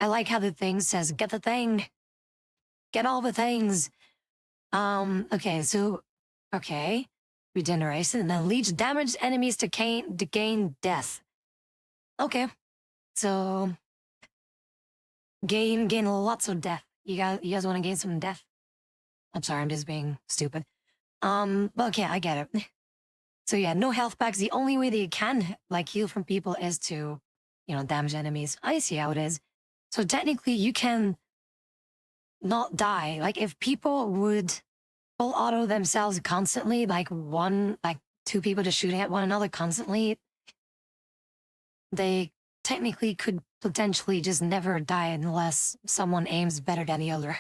I like how the thing says, get the thing. Get all the things. Okay, so, okay. Regeneration, and then leech damaged enemies to gain death. Okay. So, gain lots of death. You guys want to gain some death? I'm sorry, I'm just being stupid. But okay, I get it. So yeah, no health packs. The only way that you can, like, heal from people is to, damage enemies. I see how it is. So technically, you can not die. Like, if people would full auto themselves constantly, like 2 people just shooting at one another constantly, they technically could potentially just never die unless someone aims better than the other.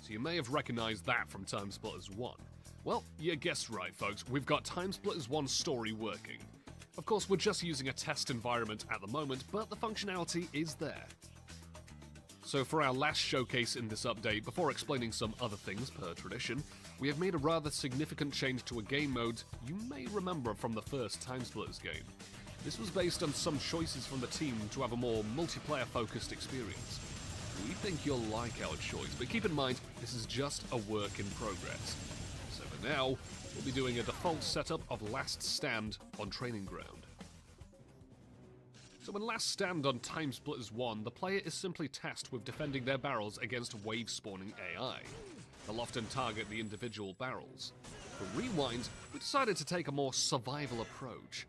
You may have recognized that from Timesplitters 1. Well, you guessed right, folks, we've got Timesplitters 1 story working. Of course, we're just using a test environment at the moment, but the functionality is there. So for our last showcase in this update, before explaining some other things per tradition, we have made a rather significant change to a game mode you may remember from the first Timesplitters game. This was based on some choices from the team to have a more multiplayer-focused experience. We think you'll like our choice, but keep in mind, this is just a work in progress. So for now, we'll be doing a default setup of Last Stand on Training Ground. So in Last Stand on Timesplitters 1, the player is simply tasked with defending their barrels against wave-spawning AI. They'll often target the individual barrels. For Rewind, we decided to take a more survival approach.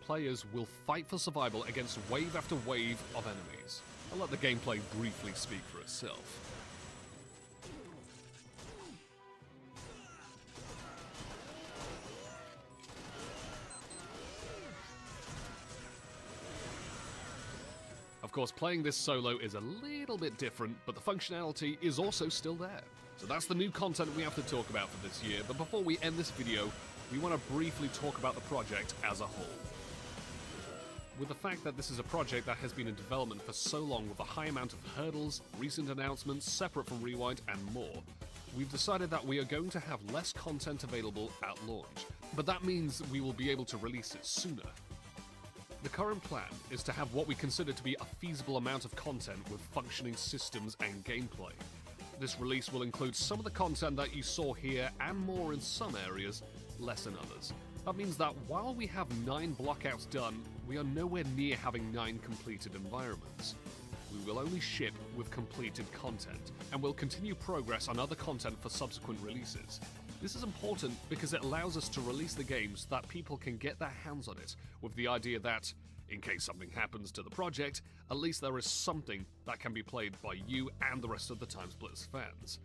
Players will fight for survival against wave after wave of enemies. I'll let the gameplay briefly speak for itself. Of course, playing this solo is a little bit different, but the functionality is also still there. So that's the new content we have to talk about for this year, but before we end this video, we want to briefly talk about the project as a whole. With the fact that this is a project that has been in development for so long with a high amount of hurdles, recent announcements, separate from Rewind, and more, we've decided that we are going to have less content available at launch, but that means we will be able to release it sooner. The current plan is to have what we consider to be a feasible amount of content with functioning systems and gameplay. This release will include some of the content that you saw here and more in some areas, less in others. That means that while we have 9 blockouts done, we are nowhere near having 9 completed environments. We will only ship with completed content, and will continue progress on other content for subsequent releases. This is important because it allows us to release the games so that people can get their hands on it, with the idea that, in case something happens to the project, at least there is something that can be played by you and the rest of the TimeSplitters fans.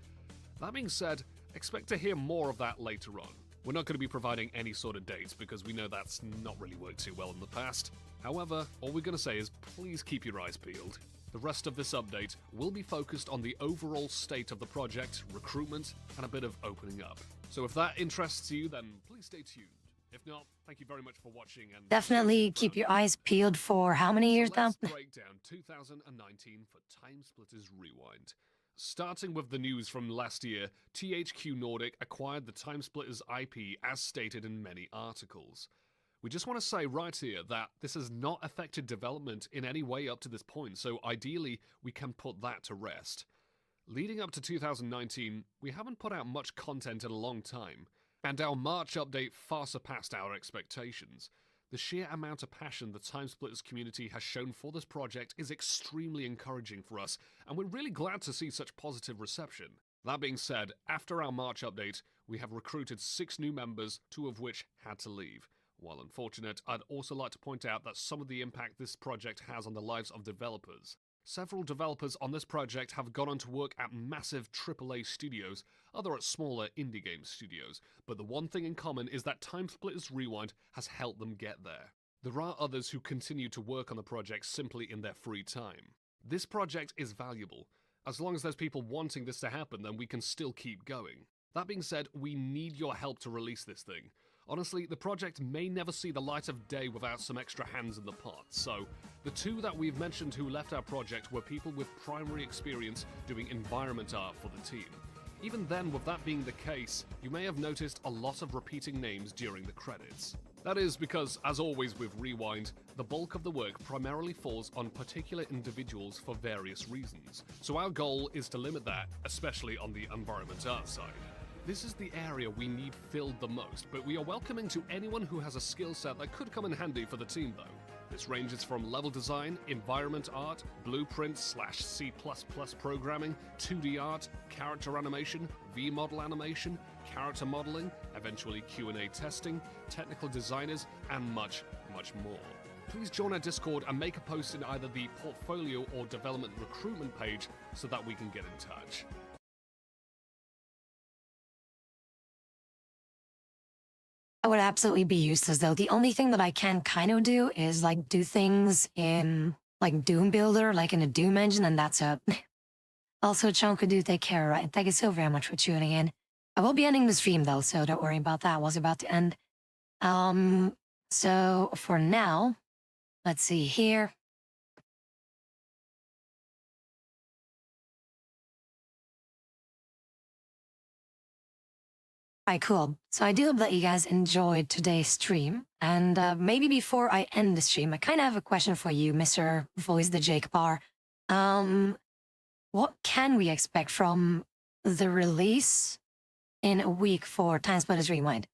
That being said, expect to hear more of that later on. We're not going to be providing any sort of dates because we know that's not really worked too well in the past. However, all we're going to say is please keep your eyes peeled. The rest of this update will be focused on the overall state of the project, recruitment, and a bit of opening up. So if that interests you, then please stay tuned. If not, thank you very much for watching, and Definitely keep your eyes peeled for how many years now? Let's break down 2019 for TimeSplitters Rewind. Starting with the news from last year, THQ Nordic acquired the TimeSplitters IP as stated in many articles. We just want to say right here that this has not affected development in any way up to this point, so ideally we can put that to rest. Leading up to 2019, we haven't put out much content in a long time, and our March update far surpassed our expectations. The sheer amount of passion the TimeSplitters community has shown for this project is extremely encouraging for us, and we're really glad to see such positive reception. That being said, after our March update, we have recruited 6 new members, 2 of which had to leave. While unfortunate, I'd also like to point out that some of the impact this project has on the lives of developers. Several developers on this project have gone on to work at massive AAA studios, other at smaller indie game studios, but the one thing in common is that TimeSplitters Rewind has helped them get there. There are others who continue to work on the project simply in their free time. This project is valuable. As long as there's people wanting this to happen, then we can still keep going. That being said, we need your help to release this thing. Honestly, the project may never see the light of day without some extra hands in the pot, so the 2 that we've mentioned who left our project were people with primary experience doing environment art for the team. Even then, with that being the case, you may have noticed a lot of repeating names during the credits. That is because, as always with Rewind, the bulk of the work primarily falls on particular individuals for various reasons, so our goal is to limit that, especially on the environment art side. This is the area we need filled the most, but we are welcoming to anyone who has a skill set that could come in handy for the team though. This ranges from level design, environment art, blueprint/C++ programming, 2D art, character animation, V-model animation, character modeling, eventually Q&A testing, technical designers, and much, much more. Please join our Discord and make a post in either the portfolio or development recruitment page so that we can get in touch. I would absolutely be useless though. The only thing that I can kind of do is like do things in like Doom Builder, like in a Doom engine, and that's it. Also, Chonka, do take care, right? Thank you so very much for tuning in. I will be ending the stream though, so don't worry about that. I was about to end. So for now, let's see here. Alright, cool. So I do hope that you guys enjoyed today's stream. And maybe before I end the stream, I kind of have a question for you, Mr. Voice the Jake Bar. What can we expect from the release in a week for TimeSplitters Rewind?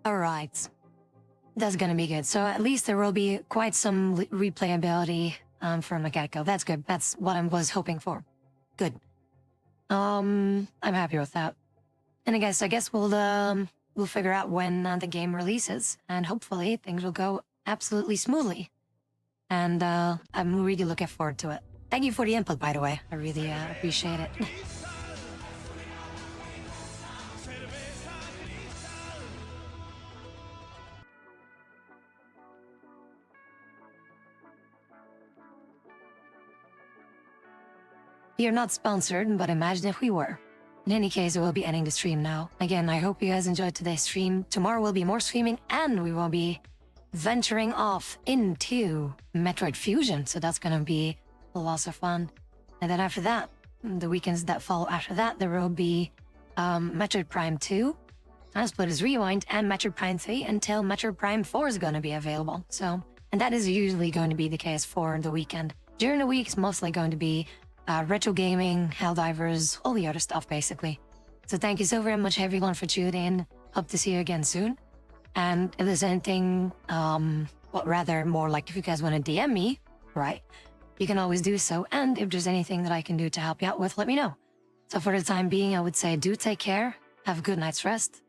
Alright. That's gonna be good. So at least there will be quite some replayability from the get-go. That's good. That's what I was hoping for. Good. I'm happy with that. And I guess we'll figure out when the game releases, and hopefully things will go absolutely smoothly. And I'm really looking forward to it. Thank you for the input, by the way. I really appreciate it. You're not sponsored, but imagine if we were. In any case, we will be ending the stream now. Again, I hope you guys enjoyed today's stream. Tomorrow will be more streaming, and we will be venturing off into Metroid Fusion, so that's gonna be lots of fun. And then after that, the weekends that follow after that, there will be Metroid Prime 2, Time Splitters Rewind, and Metroid Prime 3 until Metroid Prime 4 is gonna be available. So, and that is usually going to be the case for the weekend. During the week, it's mostly going to be retro gaming, Helldivers, all the other stuff, basically. So thank you so very much, everyone, for tuning in. Hope to see you again soon. And if there's anything, well, rather more like if you guys want to DM me, right, you can always do so. And if there's anything that I can do to help you out with, let me know. So for the time being, I would say do take care, have a good night's rest.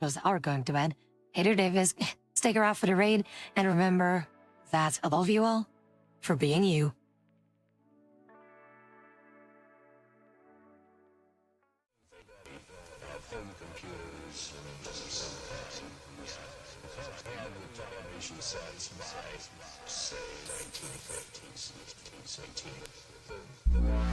Those that are going to bed. Hey there, Davis. Stick around for the raid. And remember that I love you all for being you. Sets by, say, 1950s, 18th.